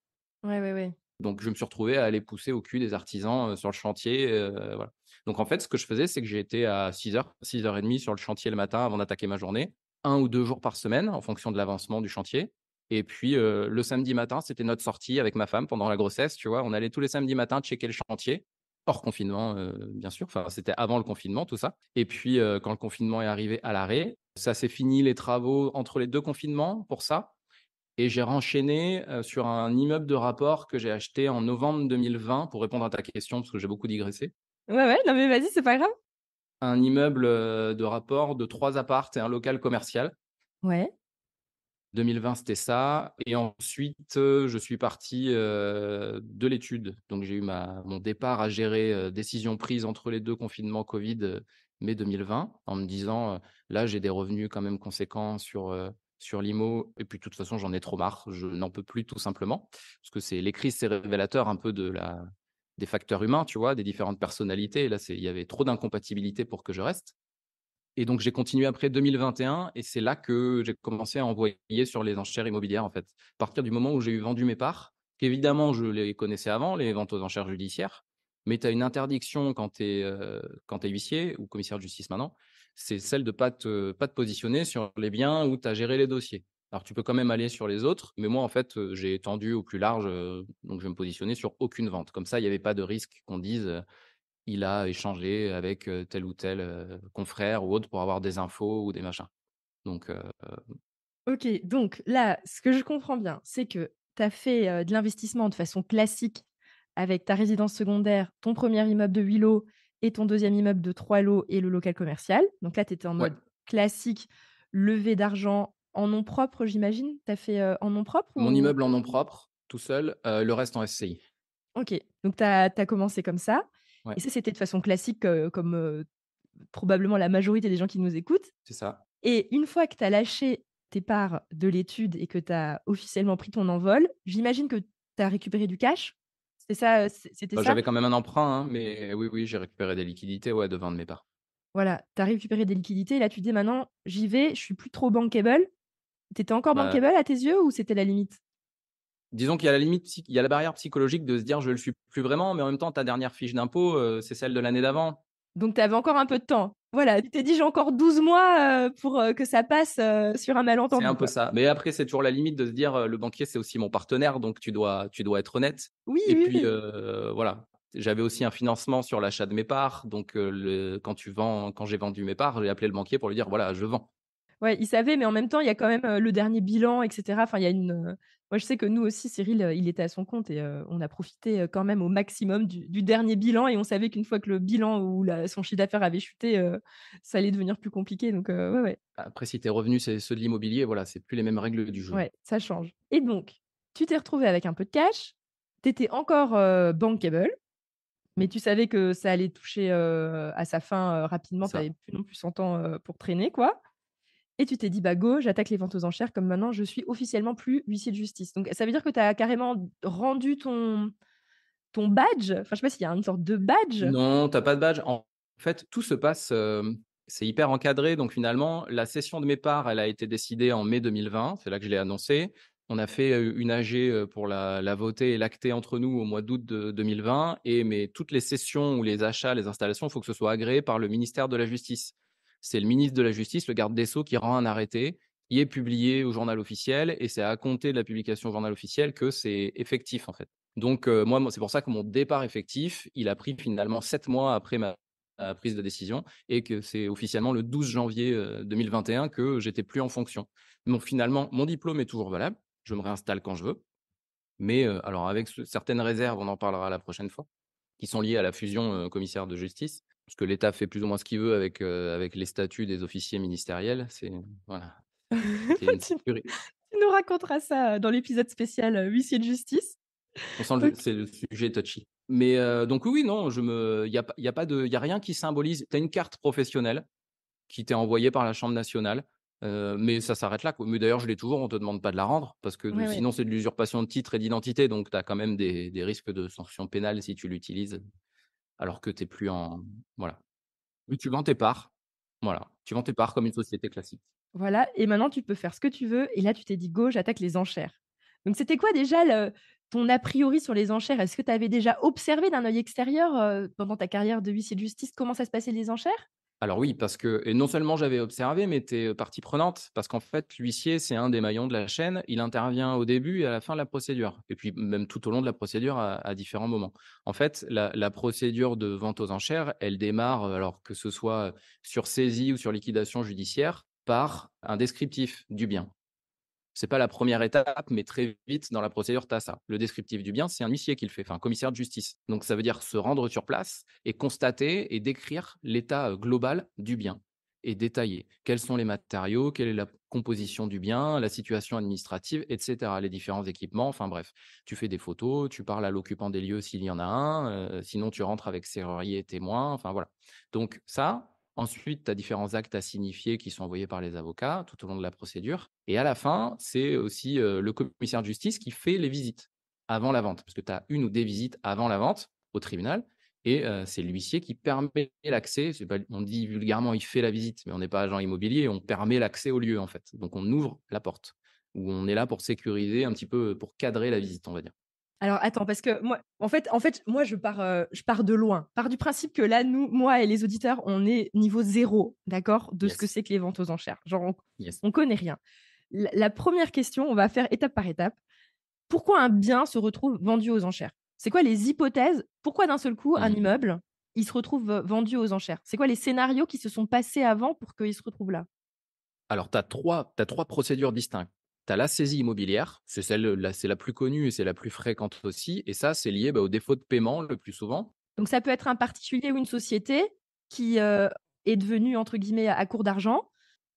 Ouais, ouais, ouais. Donc je me suis retrouvé à aller pousser au cul des artisans, sur le chantier, voilà. Donc en fait, ce que je faisais, c'est que j'étais à 6 heures, 6h30 sur le chantier le matin avant d'attaquer ma journée, 1 ou 2 jours par semaine en fonction de l'avancement du chantier. Et puis, le samedi matin, c'était notre sortie avec ma femme pendant la grossesse, tu vois? On allait tous les samedis matins checker le chantier, hors confinement, bien sûr, enfin, c'était avant le confinement tout ça. Et puis, quand le confinement est arrivé à l'arrêt, ça s'est fini les travaux entre les 2 confinements pour ça. Et j'ai renchaîné, sur un immeuble de rapport que j'ai acheté en novembre 2020 pour répondre à ta question, parce que j'ai beaucoup digressé. Ouais, ouais, non, mais vas-y, c'est pas grave. Un immeuble, de rapport de 3 apparts et un local commercial. Ouais. 2020, c'était ça et ensuite, je suis parti, de l'étude. Donc j'ai eu mon départ à gérer, décision prise entre les 2 confinements covid, mai 2020 en me disant, «Là, j'ai des revenus quand même conséquents sur l'IMO et puis de toute façon, j'en ai trop marre, je n'en peux plus tout simplement». Parce que les crises, c'est révélateur un peu des facteurs humains, tu vois? Des différentes personnalités et là, il y avait trop d'incompatibilité pour que je reste. Et donc j'ai continué après 2021 et c'est là que j'ai commencé à envoyer sur les enchères immobilières, en fait. À partir du moment où j'ai eu vendu mes parts, qu'évidemment je les connaissais avant, les ventes aux enchères judiciaires, mais tu as une interdiction quand tu es huissier ou commissaire de justice maintenant, c'est celle de pas te positionner sur les biens où tu as géré les dossiers. Alors tu peux quand même aller sur les autres, mais moi en fait, j'ai étendu au plus large, donc je vais me positionner sur aucune vente. Comme ça, il y avait pas de risque qu'on dise, il a échangé avec, tel ou tel, confrère ou autre pour avoir des infos ou des machins. Donc OK, donc là, ce que je comprends bien, c'est que tu as fait, de l'investissement de façon classique avec ta résidence secondaire, ton premier immeuble de 8 lots et ton deuxième immeuble de 3 lots et le local commercial. Donc là, tu étais en ouais, mode classique, levée d'argent en nom propre, j'imagine? Tu as fait, en nom propre mon ou? immeuble en nom propre, tout seul, le reste en SCI. OK, donc tu as commencé comme ça Ouais, et ça, c'était de façon classique, comme, probablement la majorité des gens qui nous écoutent. c'est ça. Et une fois que tu as lâché tes parts de l'étude et que tu as officiellement pris ton envol, j'imagine que tu as récupéré du cash? C'est ça, c'était Bah, ça? j'avais quand même un emprunt, hein, mais oui, oui, j'ai récupéré des liquidités, ouais, de vendre mes parts. Voilà, tu as récupéré des liquidités et là tu te dis: «Maintenant j'y vais, je suis plus trop bankable». Tu étais encore Bah, bankable à tes yeux ou c'était la limite? disons qu'il y a la limite il y a la barrière psychologique de se dire: «Je le suis plus vraiment», mais en même temps, ta dernière fiche d'impôt, c'est celle de l'année d'avant. Donc tu avais encore un peu de temps. Voilà, tu t'es dit: «J'ai encore 12 mois, pour, que ça passe, sur un C'est un malentendu, peu quoi». ça. Mais après, c'est toujours la limite de se dire, le banquier, c'est aussi mon partenaire, donc tu dois être honnête. Oui, Et oui, puis, oui. voilà. J'avais aussi un financement sur l'achat de mes parts, donc quand j'ai vendu mes parts, j'ai appelé le banquier pour lui dire: «Voilà, je vends». Ouais, il savait, mais en même temps, il y a quand même, le dernier bilan et cetera. Enfin, il y a une, moi, je sais que nous aussi, Cyril, il était à son compte et on a profité, quand même au maximum du dernier bilan et on savait qu'une fois que le bilan ou la son chiffre d'affaires avait chuté, ça allait devenir plus compliqué donc ouais, ouais, Après, si tes revenus, c'est ceux de l'immobilier, voilà, c'est plus les mêmes règles du jeu. ouais, ça change et donc tu t'es retrouvé avec un peu de cash. Tu étais encore, bankable, mais tu savais que ça allait toucher, à sa fin, rapidement. C'est Tu avais ça. plus non plus 100 ans, pour traîner, quoi. Et tu t'es dit: «Bah, go, j'attaque les ventes aux enchères comme maintenant je suis officiellement plus huissier de justice». Donc ça veut dire que tu as carrément rendu ton badge? Enfin, je sais pas s'il y a une sorte de badge? Non, tu as pas de badge. En fait, tout se passe, c'est hyper encadré, donc finalement, la cession de mes parts, elle a été décidée en mai 2020, c'est là que je l'ai annoncé. On a fait, une AG, pour la voter et l'acter entre nous au mois d'août de 2020 mais toutes les cessions ou les achats, les installations, il faut que ce soit agréé par le ministère de la Justice. C'est le ministre de la Justice, le garde des Sceaux, qui rend un arrêté, qui est publié au Journal officiel et c'est à compter de la publication au Journal officiel que c'est effectif, en fait. Donc, moi, c'est pour ça que mon départ effectif, il a pris finalement 7 mois après ma prise de décision et que c'est officiellement le 12 janvier, 2021 que j'étais plus en fonction. Donc finalement, mon diplôme est toujours valable, je me réinstalle quand je veux, mais, alors avec certaines réserves, on en parlera la prochaine fois, qui sont liées à la fusion, commissaire de justice, parce que l'État fait plus ou moins ce qu'il veut avec les statuts des officiers ministériels. C'est voilà, c'était une Tu sécurité. tu nous raconteras ça, dans l'épisode spécial, huissier de justice. On sent OK. c'est le sujet touchy. Mais donc oui, oui, non, il y a pas de il y a rien qui symbolise tu as une carte professionnelle qui t'est envoyée par la chambre nationale, mais ça s'arrête là, quoi. Mais d'ailleurs, je l'ai toujours, on te demande pas de la rendre parce que Ouais, ouais. sinon c'est de l'usurpation de titre et d'identité, donc tu as quand même des risques de sanctions pénales si tu l'utilises alors que tu es plus en voilà. Oui, tu vends tes parts, voilà, tu vends tes parts comme une société classique. Voilà et maintenant tu peux faire ce que tu veux et là tu t'es dit: «Go, j'attaque les enchères». Donc c'était quoi déjà ton a priori sur les enchères? Est-ce que tu avais déjà observé d'un œil extérieur, pendant ta carrière de huissier de justice, comment ça se passait les enchères? Alors oui, parce que et non seulement j'avais observé, mais tu es, partie prenante. Parce qu'en fait, l'huissier, c'est un des maillons de la chaîne. Il intervient au début et à la fin de la procédure. Et puis même tout au long de la procédure à différents moments. En fait, la procédure de vente aux enchères, elle démarre, alors que ce soit sur saisie ou sur liquidation judiciaire, par un descriptif du bien. C'est pas la première étape, mais très vite dans la procédure, tu as ça. Le descriptif du bien, c'est un huissier qui le fait, enfin un commissaire de justice. Donc ça veut dire se rendre sur place et constater et décrire l'état, global du bien et détailler. Quels sont les matériaux? Quelle est la composition du bien, la situation administrative, et cetera, les différents équipements, enfin bref. Tu fais des photos, tu parles à l'occupant des lieux s'il y en a un, sinon tu rentres avec serrurier et témoin, enfin voilà. Donc ça, ensuite tu as différents actes à signifier qui sont envoyés par les avocats tout au long de la procédure et à la fin, c'est aussi, le commissaire de justice qui fait les visites avant la vente, parce que tu as 1 ou des visites avant la vente au tribunal et c'est l'huissier qui permet l'accès. C'est pas on dit vulgairement: «Il fait la visite», mais on n'est pas agent immobilier, on permet l'accès au lieu, en fait. Donc on ouvre la porte, ou on est là pour sécuriser un petit peu, pour cadrer la visite, on va dire. Alors attends, parce que moi, en fait, moi je pars de loin. Pars du principe que là, nous, moi et les auditeurs, on est niveau zéro, d'accord, de ce que Yes, c'est que les ventes aux enchères. Genre, yes. on connaît rien. La 1re question, on va faire étape par étape. Pourquoi un bien se retrouve vendu aux enchères? C'est quoi les hypothèses? Pourquoi d'un seul coup, un Mmh. immeuble, il se retrouve, vendu aux enchères? C'est quoi les scénarios qui se sont passés avant pour qu'il se retrouve là? Alors tu as trois procédures distinctes. Tu as la saisie immobilière, c'est la plus connue et c'est la plus fréquente aussi et ça, c'est lié, au défaut de paiement le plus souvent. Donc ça peut être un particulier ou une société qui, est devenue entre guillemets «à court d'argent».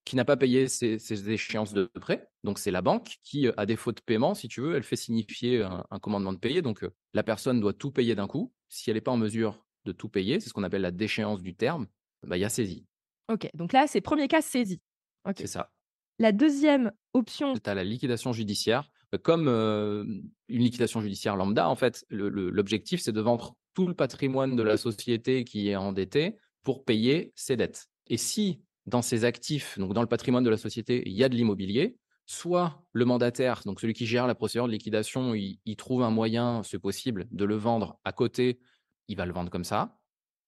Qui n'a pas payé ses échéances de prêt, donc c'est la banque qui, à défaut de paiement, si tu veux, elle fait signifier un commandement de payer, donc la personne doit tout payer d'un coup. Si elle n'est pas en mesure de tout payer, c'est ce qu'on appelle la déchéance du terme, il y a saisie. OK, donc là, c'est premier cas saisie. OK. C'est ça. La deuxième option. Tu as la liquidation judiciaire, comme, une liquidation judiciaire lambda, en fait, l'objectif, c'est de vendre tout le patrimoine de la société qui est endettée pour payer ses dettes. Et si dans ses actifs, donc dans le patrimoine de la société, il y a de l'immobilier, soit le mandataire, donc celui qui gère la procédure de liquidation, il trouve un moyen, c'est possible, de le vendre à côté, il va le vendre comme ça.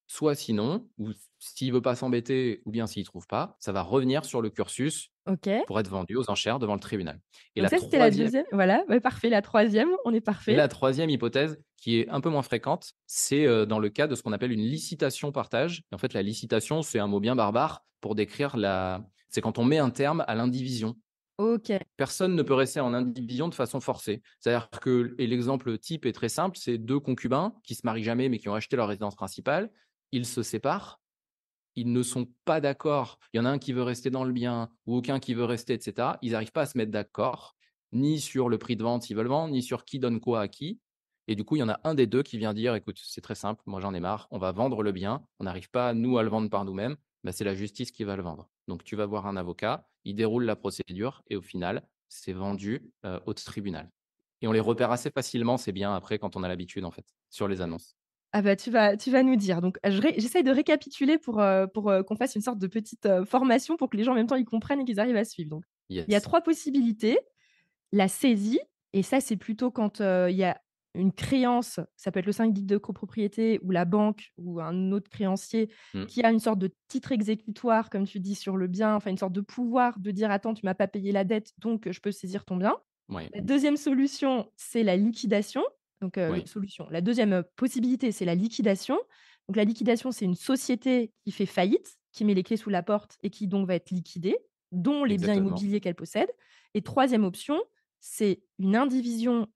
Soit sinon, ou s'il veut pas s'embêter ou bien s'il trouve pas, ça va revenir sur le cursus OK. pour être vendu aux enchères devant le tribunal. Et Donc la ça, c'était la troisième deuxième. Voilà, ouais, parfait. La troisième, on est et parfait. la 3e hypothèse, qui est un peu moins fréquente, c'est, dans le cas de ce qu'on appelle une licitation-partage. En fait, la licitation, c'est un mot bien barbare pour décrire la c'est quand on met un terme à l'indivision. OK. Personne ne peut rester en indivision de façon forcée. C'est-à-dire que et l'exemple type est très simple, c'est 2 concubins qui se marient jamais, mais qui ont acheté leur résidence principale. Ils se séparent, ils ne sont pas d'accord. Il y en a un qui veut rester dans le bien ou aucun qui veut rester, et cetera. Ils n'arrivent pas à se mettre d'accord, ni sur le prix de vente s'ils veulent vendre, ni sur qui donne quoi à qui. Et du coup, il y en a un des 2 qui vient dire: «Écoute, c'est très simple, moi j'en ai marre, on va vendre le bien, on n'arrive pas, nous, à le vendre par nous-mêmes, c'est la justice qui va le vendre. Donc tu vas voir un avocat, il déroule la procédure et au final, c'est vendu, au tribunal». Et on les repère assez facilement, ces biens, après, quand on a l'habitude, en fait, sur les annonces. Ah bah, tu vas nous dire. Donc j'essaye de récapituler pour, qu'on fasse une sorte de petite, formation pour que les gens, en même temps, ils comprennent et qu'ils arrivent à suivre. Donc il y a Yes, 3 possibilités. La saisie, et ça, c'est plutôt quand, il y a une créance, ça peut être le syndic de copropriété ou la banque ou un autre créancier mmh, qui a une sorte de titre exécutoire, comme tu dis, sur le bien, enfin une sorte de pouvoir de dire: «Attends, tu m'as pas payé la dette, donc je peux saisir ton bien». ouais, La deuxième solution, c'est la liquidation. Donc, oui, solution. La deuxième possibilité, c'est la liquidation. Donc la liquidation, c'est une société qui fait faillite, qui met les clés sous la porte et qui donc va être liquidée, dont les biens exactement. immobiliers qu'elle possède. Et troisième option, c'est une indivision,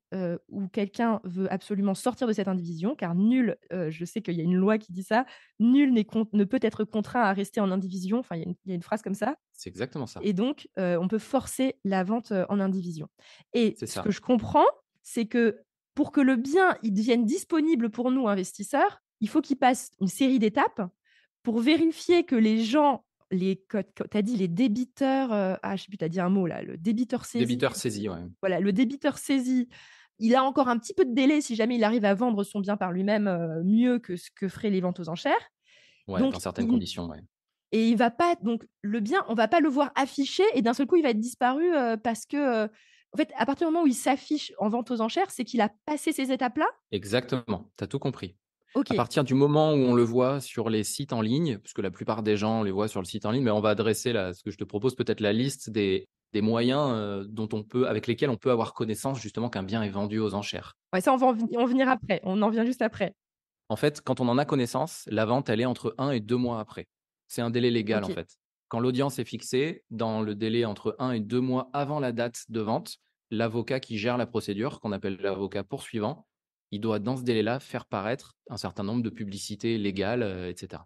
où quelqu'un veut absolument sortir de cette indivision, car nul, je sais qu'il y a une loi qui dit ça, nul ne peut être contraint à rester en indivision. Enfin, il y a une phrase comme ça. C'est exactement ça. Et donc, on peut forcer la vente, en indivision. Et C'est ce que ça. je comprends, c'est que pour que le bien, il devienne disponible pour nous investisseurs, il faut qu'il passe une série d'étapes pour vérifier que les gens, les co tu as dit les débiteurs, je sais plus, tu as dit un mot là, le débiteur saisi. Débiteur saisi, ouais. Voilà, le débiteur saisi, il a encore un petit peu de délai si jamais il arrive à vendre son bien par lui-même, mieux que ce que feraient les ventes aux enchères. Ouais, Donc dans certaines il conditions, ouais. et il va pas, donc le bien, on va pas le voir affiché et d'un seul coup, il va être disparu, parce que, en fait, à partir du moment où il s'affiche en vente aux enchères, c'est qu'il a passé ces étapes-là? Exactement, tu as tout compris. À OK. partir du moment où on le voit sur les sites en ligne, puisque la plupart des gens les voient sur le site en ligne, mais on va adresser là, ce que je te propose, peut-être la liste des moyens, dont on peut avec lesquels on peut avoir connaissance justement qu'un bien est vendu aux enchères. Ouais, ça, on va en venir après. On en vient juste après. En fait, quand on en a connaissance, la vente, elle est entre 1 et 2 mois après. C'est un délai légal, en OK. fait. Quand l'audience est fixée, dans le délai entre 1 et 2 mois avant la date de vente, l'avocat qui gère la procédure, qu'on appelle l'avocat poursuivant, il doit, dans ce délai-là, faire paraître un certain nombre de publicités légales, et cetera.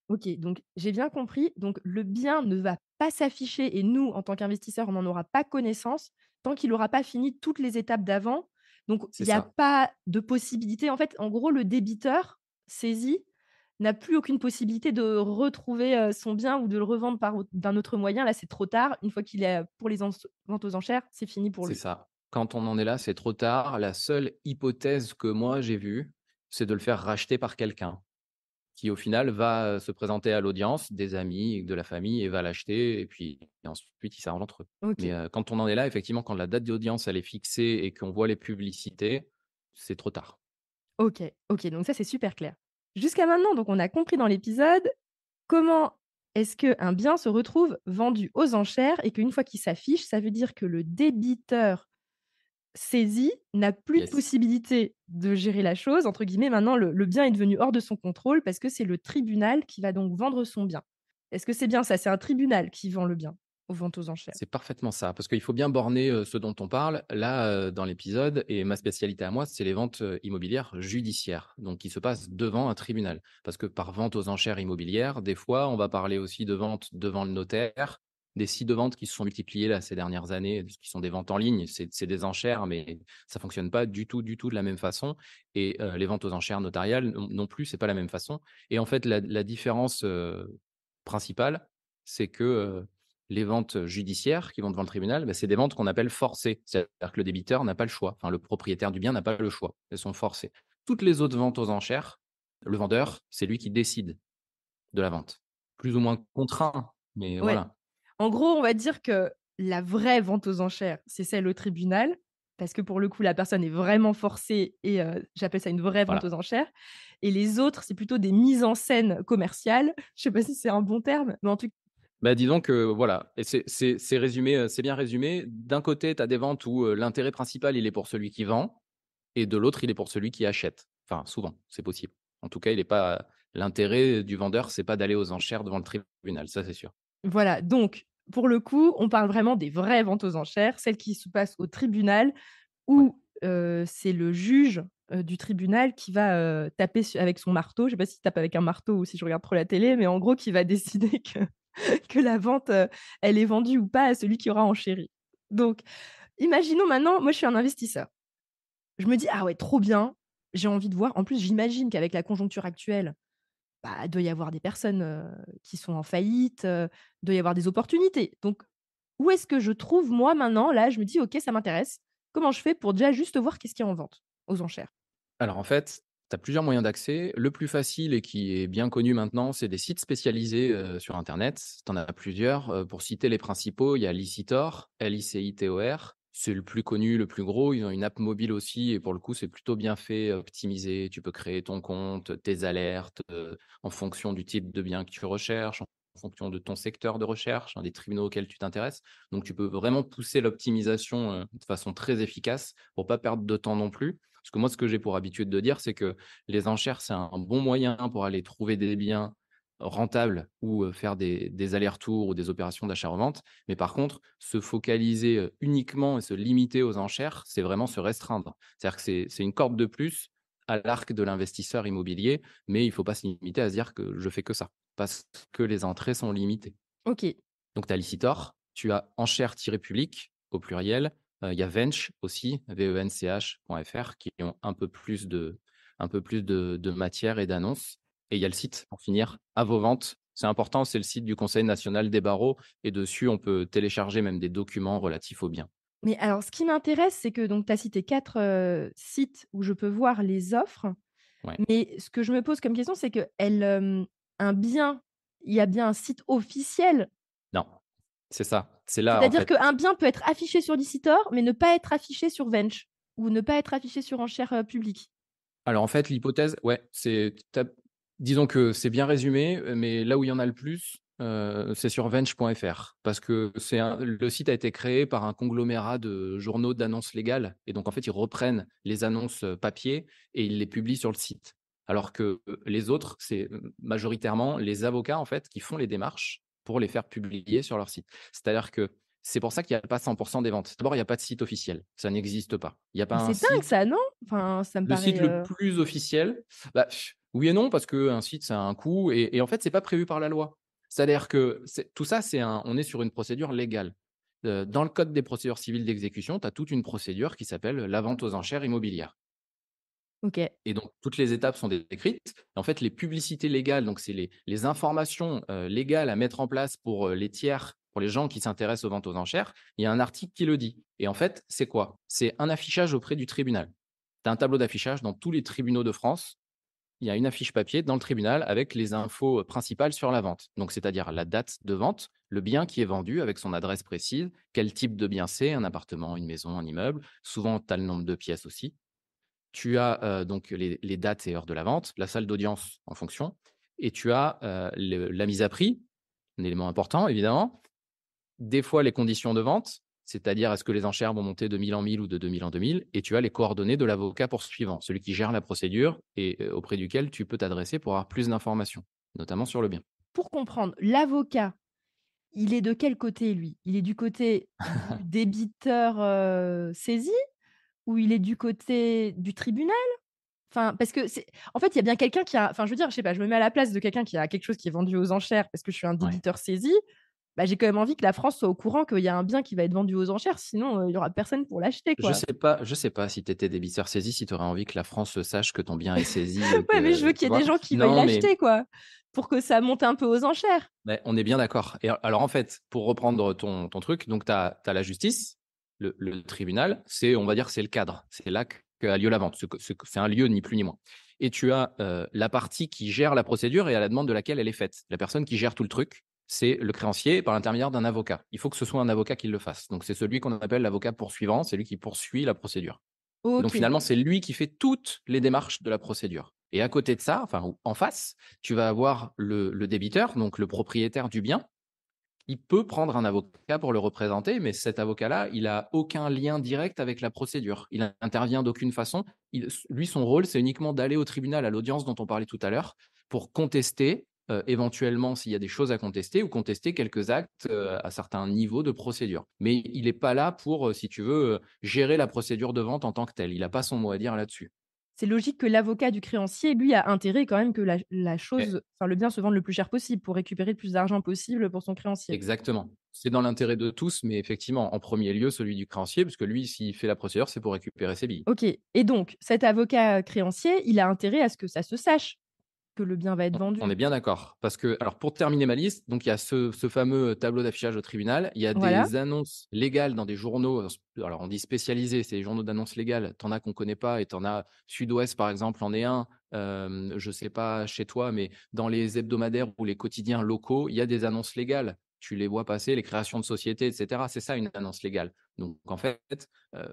OK, donc j'ai bien compris. Donc le bien ne va pas s'afficher et nous, en tant qu'investisseurs, on n'en aura pas connaissance tant qu'il aura pas fini toutes les étapes d'avant. Donc C'est il y a ça. pas de possibilité en fait, en gros, le débiteur saisi n'a plus aucune possibilité de retrouver, son bien ou de le revendre par d'un autre moyen. Là, c'est trop tard. Une fois qu'il est, pour les ventes aux enchères, c'est fini pour C'est lui. ça. Quand on en est là, c'est trop tard. La seule hypothèse que moi j'ai vue, c'est de le faire racheter par quelqu'un qui, au final, va, se présenter à l'audience, des amis, de la famille et va l'acheter et puis et ensuite ils s'arrangent entre eux. Mais, OK. quand on en est là, effectivement, quand la date d'audience, elle est fixée et qu'on voit les publicités, c'est trop tard. OK, OK, donc ça, c'est super clair. Jusqu'à maintenant, donc on a compris dans l'épisode comment est-ce qu'un bien se retrouve vendu aux enchères et qu'une fois qu'il s'affiche, ça veut dire que le débiteur saisi n'a plus de Yes. possibilité de «gérer la chose» entre guillemets. Maintenant, le bien est devenu hors de son contrôle parce que c'est le tribunal qui va donc vendre son bien. Est-ce que c'est bien ça? C'est un tribunal qui vend le bien aux ventes aux enchères? C'est parfaitement ça, parce qu'il faut bien borner, ce dont on parle. Là, dans l'épisode et ma spécialité à moi, c'est les ventes, immobilières judiciaires, donc qui se passent devant un tribunal. Parce que par vente aux enchères immobilières, des fois, on va parler aussi de vente devant le notaire, des sites de vente qui se sont multipliés là ces dernières années, qui sont des ventes en ligne. C'est des enchères, mais ça fonctionne pas du tout de la même façon et les ventes aux enchères notariales non plus, c'est pas la même façon et en fait, la différence, principale, c'est que, les ventes judiciaires qui vont devant le tribunal, bah, c'est des ventes qu'on appelle forcées. C'est-à-dire que le débiteur n'a pas le choix, enfin le propriétaire du bien n'a pas le choix, elles sont forcées. Toutes les autres ventes aux enchères, le vendeur, c'est lui qui décide de la vente. Plus ou moins contraint, mais Ouais. voilà. En gros, on va dire que la vraie vente aux enchères, c'est celle au tribunal, parce que pour le coup, la personne est vraiment forcée et j'appelle ça une vraie vente Voilà. aux enchères et les autres, c'est plutôt des mises en scène commerciales. Je sais pas si c'est un bon terme, mais en tout Bah, disons que voilà et c'est résumé, c'est bien résumé. D'un côté, tu as des ventes où, l'intérêt principal, il est pour celui qui vend et de l'autre, il est pour celui qui achète. Enfin, souvent, c'est possible. En tout cas, il est pas l'intérêt du vendeur, c'est pas d'aller aux enchères devant le tribunal, ça, c'est sûr. voilà, donc pour le coup, on parle vraiment des vraies ventes aux enchères, celles qui se passent au tribunal Ouais. où, c'est le juge, du tribunal qui va, taper avec son marteau. Je sais pas s'il tape avec un marteau ou si je regarde trop la télé, mais en gros qui va décider que que la vente, elle est vendue ou pas à celui qui aura enchéri. Donc, imaginons maintenant, moi je suis un investisseur. Je me dis: «Ah ouais, trop bien, j'ai envie de voir». En plus, j'imagine qu'avec la conjoncture actuelle, bah, il doit y avoir des personnes, qui sont en faillite, il doit y avoir des opportunités. Donc, où est-ce que je trouve moi maintenant, là, je me dis: «OK, ça m'intéresse». Comment je fais pour déjà juste voir qu'est-ce qu'il y a en vente aux enchères? Alors en fait, tu as plusieurs moyens d'accès. Le plus facile et qui est bien connu maintenant, c'est des sites spécialisés, sur internet. Tu en as plusieurs, pour citer les principaux, il y a Licitor, L-I-C-I-T-O-R. C'est le plus connu, le plus gros. Ils ont une app mobile aussi et pour le coup, c'est plutôt bien fait, optimisé. Tu peux créer ton compte, tes alertes, en fonction du type de bien que tu recherches, en fonction de ton secteur de recherche, hein, des tribunaux auxquels tu t'intéresses. Donc tu peux vraiment pousser l'optimisation, de façon très efficace pour pas perdre de temps non plus. Parce que moi, ce que j'ai pour habitude de dire, c'est que les enchères, c'est un bon moyen pour aller trouver des biens rentables ou faire des allers-retours ou des opérations d'achat-revente. Mais par contre, se focaliser uniquement et se limiter aux enchères, c'est vraiment se restreindre. C'est-à-dire que c'est une corde de plus à l'arc de l'investisseur immobilier, mais il ne faut pas se limiter à se dire que je fais que ça, parce que les entrées sont limitées. OK. Donc tu as Licitor, tu as enchères-public au pluriel, il y a Vench aussi, vench.fr qui ont un peu plus de matière et d'annonces et il y a le site pour finir, À vos ventes. C'est important, c'est le site du Conseil national des barreaux et dessus on peut télécharger même des documents relatifs aux biens. Mais alors ce qui m'intéresse, c'est que donc tu as cité 4 sites où je peux voir les offres, Ouais. mais ce que je me pose comme question, c'est un bien, il y a bien un site officiel? Non, c'est ça, c'est là en C'est-à-dire fait. qu'un bien peut être affiché sur Licitor, mais ne pas être affiché sur Vench ou ne pas être affiché sur enchères, publiques? Alors en fait, l'hypothèse, ouais, disons que c'est bien résumé, mais là où il y en a le plus, c'est sur Vench.fr parce que le site a été créé par un conglomérat de journaux d'annonces légales et donc en fait, ils reprennent les annonces, papier et ils les publient sur le site. Alors que, les autres, c'est, majoritairement les avocats en fait qui font les démarches pour les faire publier sur leur site. C'est-à-dire que c'est pour ça qu'il y a pas 100 des ventes. D'abord, il y a pas de site officiel, ça n'existe pas. Il y a pas Mais un c'est dingue site. ça, non? Enfin, ça me Le site paraît, le plus officiel, bah, oui et non, parce qu'un site, ça a un coût et en fait, c'est pas prévu par la loi. C'est-à-dire que tout ça, on est sur une procédure légale. Dans le code des procédures civiles d'exécution, tu as toute une procédure qui s'appelle la vente aux enchères immobilières. OK. Et donc, toutes les étapes sont décrites. En fait, les publicités légales, donc c'est les informations légales à mettre en place pour les tiers, pour les gens qui s'intéressent aux ventes aux enchères. Il y a un article qui le dit. Et en fait, c'est quoi? C'est un affichage auprès du tribunal. Tu as un tableau d'affichage dans tous les tribunaux de France. Il y a une affiche papier dans le tribunal avec les infos principales sur la vente. Donc, c'est-à-dire la date de vente, le bien qui est vendu avec son adresse précise, quel type de bien c'est, un appartement, une maison, un immeuble. Souvent, tu as le nombre de pièces aussi. Tu as donc les dates et heures de la vente, la salle d'audience en fonction, et tu as la mise à prix, un élément important évidemment. Des fois, les conditions de vente, c'est-à-dire est-ce que les enchères vont monter de 1000 en 1000 ou de 2000 en 2000, et tu as les coordonnées de l'avocat poursuivant, celui qui gère la procédure et auprès duquel tu peux t'adresser pour avoir plus d'informations, notamment sur le bien. Pour comprendre, l'avocat, il est de quel côté lui? Il est du côté du débiteur, saisi ou il est du côté du tribunal? Enfin, parce que c'est en fait, il y a bien quelqu'un qui a enfin, je veux dire, je sais pas, je me mets à la place de quelqu'un qui a quelque chose qui est vendu aux enchères parce que je suis un Ouais. débiteur saisi. Bah, j'ai quand même envie que la France soit au courant qu'il y a un bien qui va être vendu aux enchères, sinon, il y aura personne pour l'acheter, quoi. Je sais pas si tu étais débiteur saisi, si tu aurais envie que la France sache que ton bien est saisi et Ouais, mais je veux que qu'il y tu ait des vois? gens qui veuillent Non, mais l'acheter, quoi, pour que ça monte un peu aux enchères. beh, on est bien d'accord et alors, en fait, pour reprendre ton truc, donc tu as la justice, le tribunal, c'est on va dire, c'est le cadre. C'est là qu'a lieu la vente. C'est un lieu ni plus ni moins et tu as, la partie qui gère la procédure et à la demande de laquelle elle est faite. La personne qui gère tout le truc, c'est le créancier par l'intermédiaire d'un avocat. Il faut que ce soit un avocat qui le fasse. Donc c'est celui qu'on appelle l'avocat poursuivant, c'est lui qui poursuit la procédure. Et donc OK. finalement, c'est lui qui fait toutes les démarches de la procédure. Et à côté de ça, enfin, ou en face, tu vas avoir le débiteur, donc le propriétaire du bien. Il peut prendre un avocat pour le représenter, mais cet avocat-là, il a aucun lien direct avec la procédure. Il intervient d'aucune façon. Lui, son rôle, c'est uniquement d'aller au tribunal, à l'audience dont on parlait tout à l'heure, pour contester, éventuellement s'il y a des choses à contester ou contester quelques actes à certains niveaux de procédure. Mais il n'est pas là pour, si tu veux, gérer la procédure de vente en tant que telle. Il n'a pas son mot à dire là-dessus. C'est logique que l'avocat du créancier, lui, a intérêt quand même que la Eh, chose enfin, le bien se vende le plus cher possible pour récupérer le plus d'argent possible pour son créancier. Exactement. C'est dans l'intérêt de tous, mais effectivement, en premier lieu, celui du créancier, parce que lui, s'il fait la procédure, c'est pour récupérer ses billes. OK et donc cet avocat, créancier, il a intérêt à ce que ça se sache, que le bien va être On est vendu? bien d'accord. Parce que, alors pour terminer ma liste, donc il y a ce fameux tableau d'affichage au tribunal. Il y a Voilà. des annonces légales dans des journaux. Alors on dit spécialisés, c'est les journaux d'annonces légales. Tu en as qu'on ne connaît pas et tu en as Sud-Ouest, par exemple, en est un. Je ne sais pas chez toi, mais dans les hebdomadaires ou les quotidiens locaux, il y a des annonces légales. Tu les vois passer, les créations de sociétés, etc. C'est ça une annonce légale. Donc en fait, euh,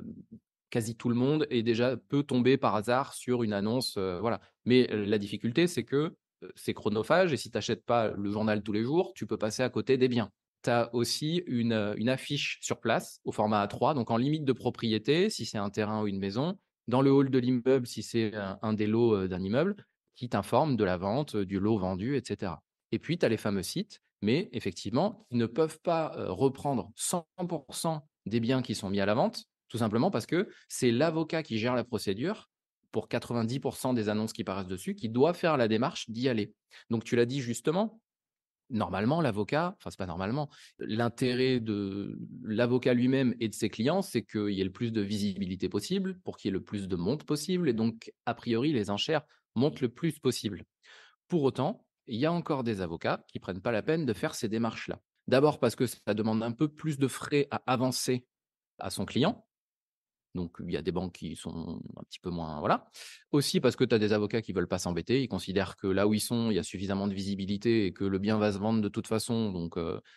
quasi tout le monde est déjà peut tomber par hasard sur une annonce, voilà. Mais la difficulté, c'est que c'est chronophage et si tu n'achètes pas le journal tous les jours, tu peux passer à côté des biens. Tu as aussi une affiche sur place au format A3, donc en limite de propriété, si c'est un terrain ou une maison, dans le hall de l'immeuble, si c'est un des lots d'un immeuble, qui t'informe de la vente, du lot vendu, etc. Et puis, tu as les fameux sites, mais effectivement, ils ne peuvent pas reprendre 100% des biens qui sont mis à la vente, tout simplement parce que c'est l'avocat qui gère la procédure pour 90% des annonces qui paraissent dessus, qui doit faire la démarche d'y aller. Donc tu l'as dit justement, normalement l'avocat, enfin c'est pas normalement, l'intérêt de l'avocat lui-même et de ses clients, c'est qu'il y ait le plus de visibilité possible, pour qu'il y ait le plus de monte possible, et donc a priori les enchères montent le plus possible. Pour autant, il y a encore des avocats qui prennent pas la peine de faire ces démarches-là. D'abord parce que ça demande un peu plus de frais à avancer à son client, donc, il y a des banques qui sont un petit peu moins voilà. Aussi parce que tu as des avocats qui veulent pas s'embêter. Ils considèrent que là où ils sont, il y a suffisamment de visibilité et que le bien va se vendre de toute façon, donc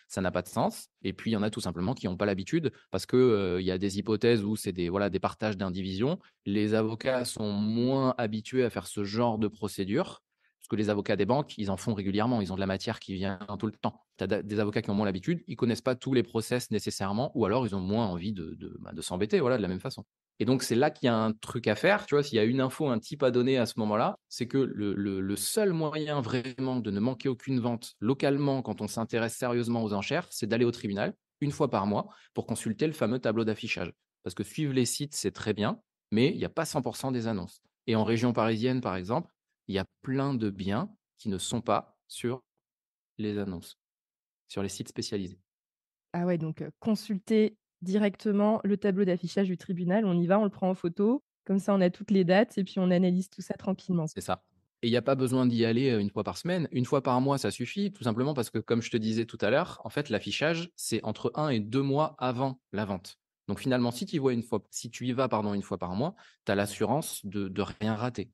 ça n'a pas de sens. Et puis, il y en a tout simplement qui n'ont pas l'habitude parce que, il y a des hypothèses où c'est des voilà, des partages d'indivision. Les avocats sont moins habitués à faire ce genre de procédure, parce que les avocats des banques, ils en font régulièrement. Ils ont de la matière qui vient tout le temps. Tu as des avocats qui ont moins l'habitude, ils connaissent pas tous les process nécessairement ou alors ils ont moins envie de s'embêter, voilà, de la même façon. Et donc, c'est là qu'il y a un truc à faire, tu vois? S'il y a une info, un type à donner à ce moment-là, c'est que le seul moyen vraiment de ne manquer aucune vente localement quand on s'intéresse sérieusement aux enchères, c'est d'aller au tribunal, une fois par mois, pour consulter le fameux tableau d'affichage. Parce que suivre les sites, c'est très bien, mais il y a pas 100% des annonces. Et en région parisienne, par exemple, il y a plein de biens qui ne sont pas sur les annonces. sur les sites spécialisés. Ah ouais, donc consulter directement le tableau d'affichage du tribunal. On y va, on le prend en photo, comme ça on a toutes les dates et puis on analyse tout ça tranquillement. C'est ça. Et il y a pas besoin d'y aller, 1 fois par semaine. 1 fois par mois, ça suffit, tout simplement parce que comme je te disais tout à l'heure, en fait, l'affichage, c'est entre 1 et 2 mois avant la vente. Donc finalement, si tu y vas, pardon, 1 fois par mois, tu as l'assurance de rien rater.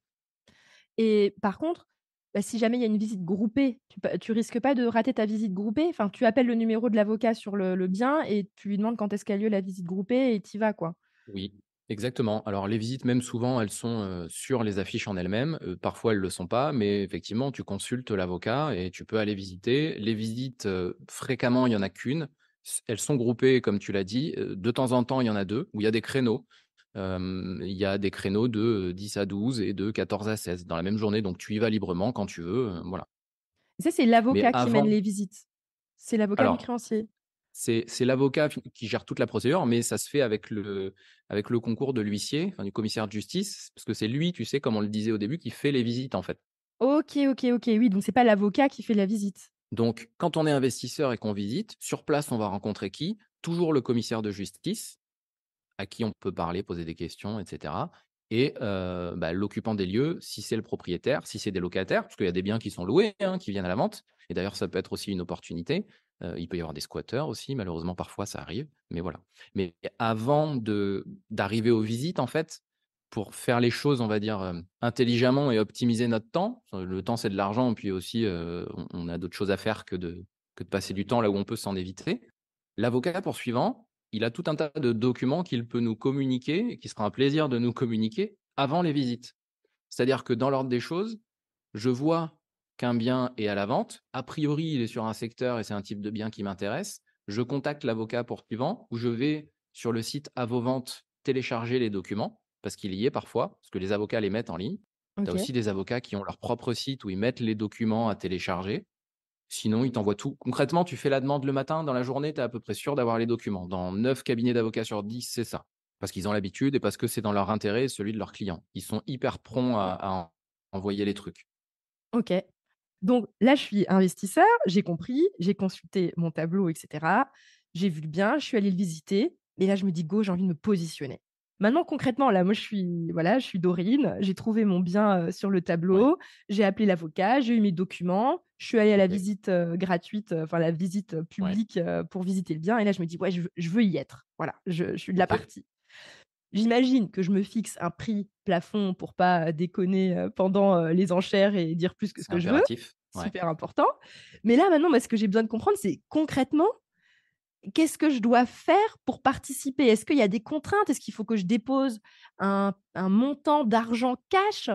Et par contre, bah, si jamais il y a une visite groupée, tu risques pas de rater ta visite groupée? Enfin, tu appelles le numéro de l'avocat sur le bien et tu lui demandes quand est-ce qu'a lieu la visite groupée et tu y vas, quoi? Oui, exactement. Alors les visites, même souvent, elles sont, sur les affiches en elles-mêmes, parfois elles le sont pas, mais effectivement, tu consultes l'avocat et tu peux aller visiter. Les visites, fréquemment, il y en a qu'une. Elles sont groupées comme tu l'as dit, de temps en temps, il y en a 2 où il y a des créneaux. Il y a des créneaux de, 10 à 12 et de 14 à 16 dans la même journée, donc tu y vas librement quand tu veux, voilà. Et ça, c'est Mais l'avocat qui mène avant les visites? C'est l'avocat du alors créancier? c'est l'avocat qui gère toute la procédure, mais ça se fait avec le concours de l'huissier, enfin du commissaire de justice, parce que c'est lui, tu sais, comme on le disait au début, qui fait les visites, en fait. OK, OK, OK. Oui, donc c'est pas l'avocat qui fait la visite? Donc quand on est investisseur et qu'on visite, sur place, on va rencontrer qui? Toujours le commissaire de justice, à qui on peut parler, poser des questions et cetera et bah, l'occupant des lieux, si c'est le propriétaire, si c'est des locataires, parce qu'il y a des biens qui sont loués, hein, qui viennent à la vente et d'ailleurs ça peut être aussi une opportunité. Il peut y avoir des squatteurs aussi, malheureusement parfois ça arrive, mais voilà. Mais avant d'arriver aux visites en fait, pour faire les choses, on va dire, intelligemment et optimiser notre temps, le temps c'est de l'argent, puis aussi, on a d'autres choses à faire que de passer du temps là où on peut s'en éviter. L'avocat poursuivant, il a tout un tas de documents qu'il peut nous communiquer et qui sera un plaisir de nous communiquer avant les visites. C'est-à-dire que dans l'ordre des choses, je vois qu'un bien est à la vente. A priori, il est sur un secteur et c'est un type de bien qui m'intéresse. Je contacte l'avocat poursuivant ou je vais sur le site à vos ventes télécharger les documents parce qu'il y est parfois, parce que les avocats les mettent en ligne. Tu as OK. aussi des avocats qui ont leur propre site où ils mettent les documents à télécharger. Sinon, ils t'envoient tout. Concrètement, tu fais la demande le matin, dans la journée, tu es à peu près sûr d'avoir les documents. Dans 9 cabinets d'avocats sur 10, c'est ça. Parce qu'ils ont l'habitude et parce que c'est dans leur intérêt et celui de leurs clients. Ils sont hyper prompts à envoyer les trucs. OK. Donc là, je suis investisseur, j'ai compris, j'ai consulté mon tableau et cetera. J'ai vu le bien, je suis allée le visiter et là, je me dis: «Go, j'ai envie de me positionner». Maintenant concrètement, là, moi, je suis Dorine, j'ai trouvé mon bien, sur le Ouais, tableau, j'ai appelé l'avocat, j'ai eu mes documents, je suis allée à la OK, visite, gratuite, enfin la visite, ouais, publique, pour visiter le bien et là, je me dis: «Ouais, je veux y être». Voilà, je suis de la OK. partie. J'imagine que je me fixe un prix plafond pour pas déconner, pendant, les enchères et dire plus que ce C'est que je veux, impératif. Ouais, super important. Mais là, maintenant, moi, ce que j'ai besoin de comprendre, c'est concrètement, qu'est-ce que je dois faire pour participer? Est-ce qu'il y a des contraintes? Est-ce qu'il faut que je dépose un montant d'argent cash?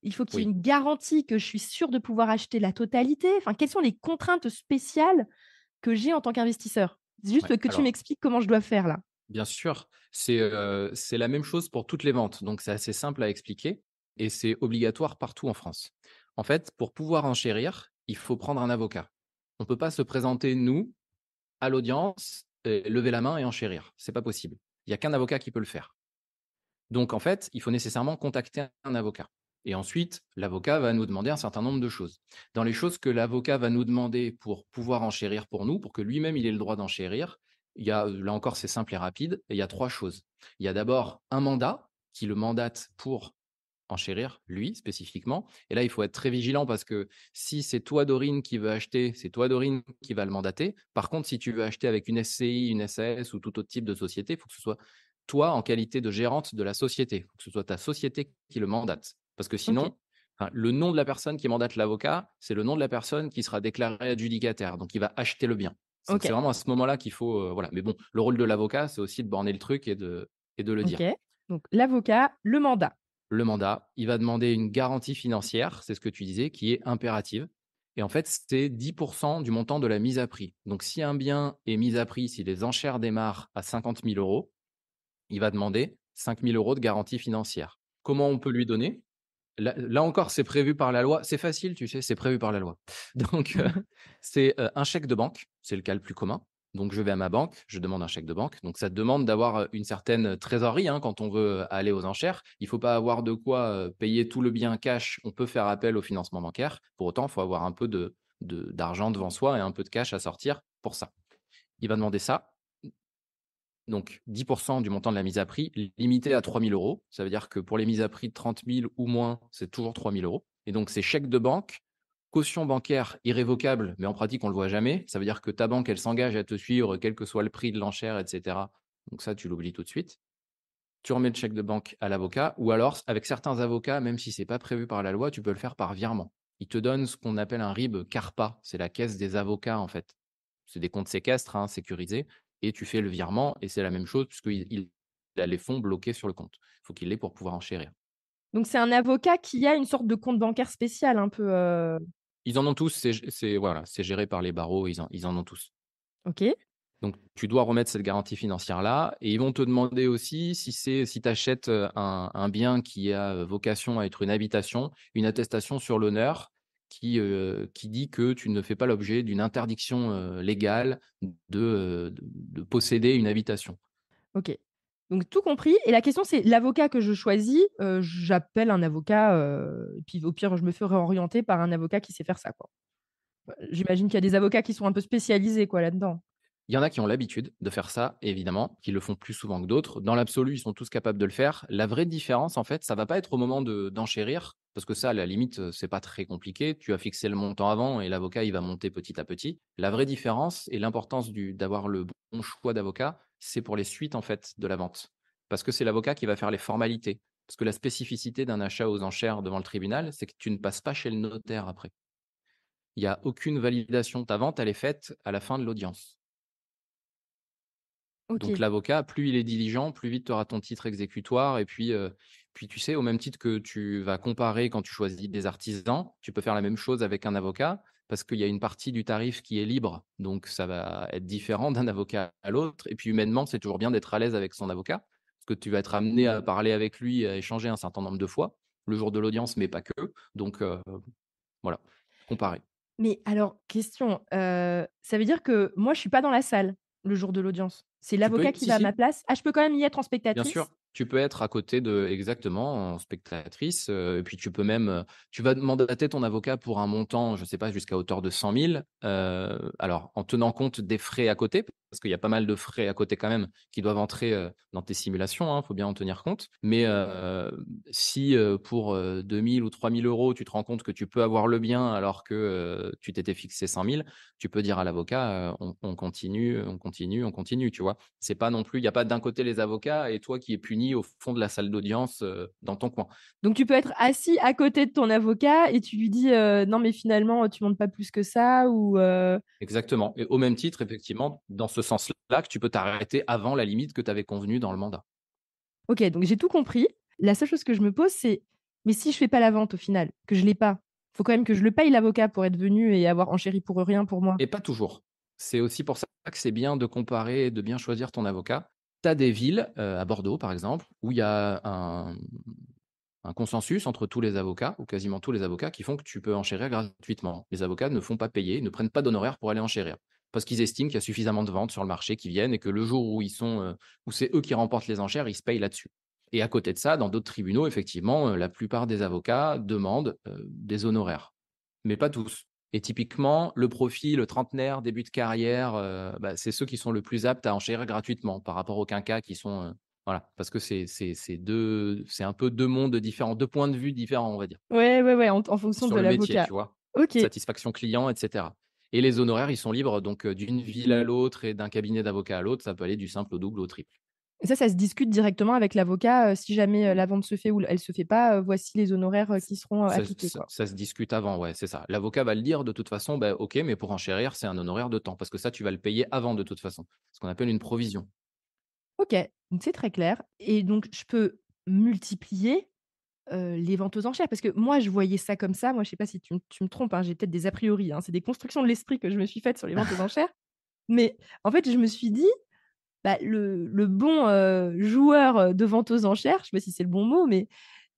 Il faut qu'il y ait oui. une garantie que je suis sûre de pouvoir acheter la totalité? Enfin, quelles sont les contraintes spéciales que j'ai en tant qu'investisseur? Ouais. Juste que tu Alors, m'expliques comment je dois faire là. bien sûr, c'est la même chose pour toutes les ventes, donc c'est assez simple à expliquer et c'est obligatoire partout en France. En fait, pour pouvoir enchérir, il faut prendre un avocat. On ne peut pas se présenter, nous, à l'audience, lever la main et enchérir. C'est pas possible. Il y a qu'un avocat qui peut le faire. Donc en fait, il faut nécessairement contacter un avocat et ensuite, l'avocat va nous demander un certain nombre de choses. Dans les choses que l'avocat va nous demander pour pouvoir enchérir pour nous, pour que lui-même il ait le droit d'enchérir, il y a, là encore, c'est simple et rapide et il y a 3 choses. Il y a d'abord un mandat qui le mandate pour enchérir, lui, spécifiquement. Et là, il faut être très vigilant parce que si c'est toi, Dorine, qui veux acheter, c'est toi, Dorine, qui va le mandater. Par contre, si tu veux acheter avec une SCI, une SAS ou tout autre type de société, il faut que ce soit toi en qualité de gérante de la société. Il faut que ce soit ta société qui le mandate. Parce que OK, sinon, enfin, le nom de la personne qui mandate l'avocat, c'est le nom de la personne qui sera déclarée adjudicataire. Donc, il va acheter le bien. Donc, c'est OK, vraiment à ce moment-là qu'il faut. Voilà. Mais bon, le rôle de l'avocat, c'est aussi de borner le truc et de le OK. dire. Donc l'avocat, le mandat. Le mandat, il va demander une garantie financière, c'est ce que tu disais, qui est impérative. Et en fait, c'est 10% du montant de la mise à prix. Donc, si un bien est mis à prix, si les enchères démarrent à 50 000 euros, il va demander 5 000 euros de garantie financière. Comment on peut lui donner? Là encore, c'est prévu par la loi. C'est facile, tu sais, c'est prévu par la loi. Donc, c'est, un chèque de banque, c'est le cas le plus commun. Donc je vais à ma banque, je demande un chèque de banque. Donc ça demande d'avoir, une certaine trésorerie, hein, quand on veut, aller aux enchères. Il faut pas avoir de quoi, payer tout le bien cash. On peut faire appel au financement bancaire. Pour autant, il faut avoir un peu d'argent devant soi et un peu de cash à sortir pour ça. Il va demander ça, donc 10 du montant de la mise à prix, limité à 3 000 €. Ça veut dire que pour les mises à prix de 30 000 ou moins, c'est toujours 3 000 € et donc c'est chèque de banque, caution bancaire irrévocable, mais en pratique, on le voit jamais. Ça veut dire que ta banque, elle s'engage à te suivre quel que soit le prix de l'enchère et cetera. Donc ça, tu l'oublies tout de suite. Tu remets le chèque de banque à l'avocat ou alors avec certains avocats, même si c'est pas prévu par la loi, tu peux le faire par virement. Ils te donnent ce qu'on appelle un RIB CARPA, c'est la caisse des avocats en fait. C'est des comptes séquestres, hein, sécurisés et tu fais le virement et c'est la même chose puisqu'il a les fonds bloqués sur le compte. Il faut qu'il l'ait pour pouvoir enchérir. Donc c'est un avocat qui a une sorte de compte bancaire spécial un peu, Ils en ont tous, c'est voilà, c'est géré par les barreaux, ils en ont tous. OK. Donc, tu dois remettre cette garantie financière-là et ils vont te demander aussi si tu achètes, un bien qui a, vocation à être une habitation, une attestation sur l'honneur qui dit que tu ne fais pas l'objet d'une interdiction, légale de posséder une habitation. OK. Donc tout compris et la question c'est l'avocat que je choisis, j'appelle un avocat, et puis au pire je me ferai orienter par un avocat qui sait faire ça, quoi. J'imagine qu'il y a des avocats qui sont un peu spécialisés, quoi, là-dedans? Il y en a qui ont l'habitude de faire ça, évidemment, qui le font plus souvent que d'autres. Dans l'absolu, ils sont tous capables de le faire. La vraie différence, en fait, ça va pas être au moment d'enchérir, parce que ça, à la limite, c'est pas très compliqué. Tu as fixé le montant avant et l'avocat, il va monter petit à petit. La vraie différence et l'importance d'avoir le bon choix d'avocat, c'est pour les suites, en fait, de la vente. Parce que c'est l'avocat qui va faire les formalités. Parce que la spécificité d'un achat aux enchères devant le tribunal, c'est que tu ne passes pas chez le notaire après. Il y a aucune validation. Ta vente, elle est faite à la fin de l'audience. Donc OK. l'avocat, plus il est diligent, plus vite tu auras ton titre exécutoire et puis tu sais, au même titre que tu vas comparer quand tu choisis des artisans, tu peux faire la même chose avec un avocat parce qu'il y a une partie du tarif qui est libre, donc ça va être différent d'un avocat à l'autre et puis humainement, c'est toujours bien d'être à l'aise avec son avocat parce que tu vas être amené à parler avec lui, à échanger un certain nombre de fois, le jour de l'audience, mais pas que, donc voilà, comparer. Mais alors question, ça veut dire que moi je suis pas dans la salle, le jour de l'audience? C'est Tu peux l'avocat y qui si, va à ma si. place? Ah, je peux quand même y être en Bien sûr, spectatrice? tu peux être à côté de exactement, en spectatrice, et puis tu peux même, tu vas mandater ton avocat pour un montant, je sais pas, jusqu'à hauteur de 100 000, alors en tenant compte des frais à côté, parce qu'il y a pas mal de frais à côté quand même qui doivent entrer, dans tes simulations, hein, faut bien en tenir compte. Mais, si, pour, 2 000 ou 3 000 €, tu te rends compte que tu peux avoir le bien alors que, tu t'étais fixé 100 000, tu peux dire à l'avocat, on continue, on continue, on continue, tu vois? C'est pas non plus il y a pas d'un côté les avocats et toi qui es puni au fond de la salle d'audience, dans ton coin. Donc tu peux être assis à côté de ton avocat et tu lui dis, «Non mais finalement, tu montes pas plus que ça» ou Exactement et au même titre, effectivement, dans ce sens-là, que tu peux t'arrêter avant la limite que tu avais convenue dans le mandat. OK, donc j'ai tout compris. La seule chose que je me pose, c'est: «Mais si je fais pas la vente au final, que je l'ai pas, faut quand même que je le paye l'avocat pour être venu et avoir enchéri pour rien pour moi». Et pas toujours. C'est aussi pour ça que c'est bien de comparer et de bien choisir ton avocat. Tu as des villes, à Bordeaux par exemple, où il y a un consensus entre tous les avocats ou quasiment tous les avocats qui font que tu peux enchérir gratuitement. Les avocats ne font pas payer, ne prennent pas d'honoraires pour aller enchérir. Parce qu'ils estiment qu'il y a suffisamment de ventes sur le marché qui viennent et que le jour où où c'est eux qui remportent les enchères, ils se payent là-dessus. Et à côté de ça, dans d'autres tribunaux, effectivement, la plupart des avocats demandent, des honoraires, mais pas tous. Et typiquement, le profil, le trentenaire, début de carrière, bah, c'est ceux qui sont le plus aptes à enchérir gratuitement par rapport aux quinquas qui sont, voilà, parce que c'est un peu 2 mondes différents, 2 points de vue différents, on va dire, Ouais, ouais, ouais, en fonction sur de le métier, l'avocat. tu vois? OK. Satisfaction client et cetera. Et les honoraires, ils sont libres donc d'une ville à l'autre et d'un cabinet d'avocat à l'autre, ça peut aller du simple au double au triple. Et ça se discute directement avec l'avocat, si jamais, la vente se fait ou elle se fait pas, voici les honoraires, qui seront, Ça appliqués, quoi. ça se discute avant, ouais, c'est ça. L'avocat va le dire de toute façon, bah, OK, mais pour enchérir, c'est un honoraire de temps parce que ça, tu vas le payer avant de toute façon. Ce qu'on appelle une provision. OK, donc c'est très clair et donc je peux multiplier, les ventes aux enchères? Parce que moi, je voyais ça comme ça. Moi, je sais pas si tu me trompes, hein, j'ai peut-être des a priori, hein. C'est des constructions de l'esprit que je me suis faites sur les ventes aux enchères. Mais en fait, je me suis dit: «Bah, le bon, joueur, de vente aux enchères», je sais pas si c'est le bon mot, mais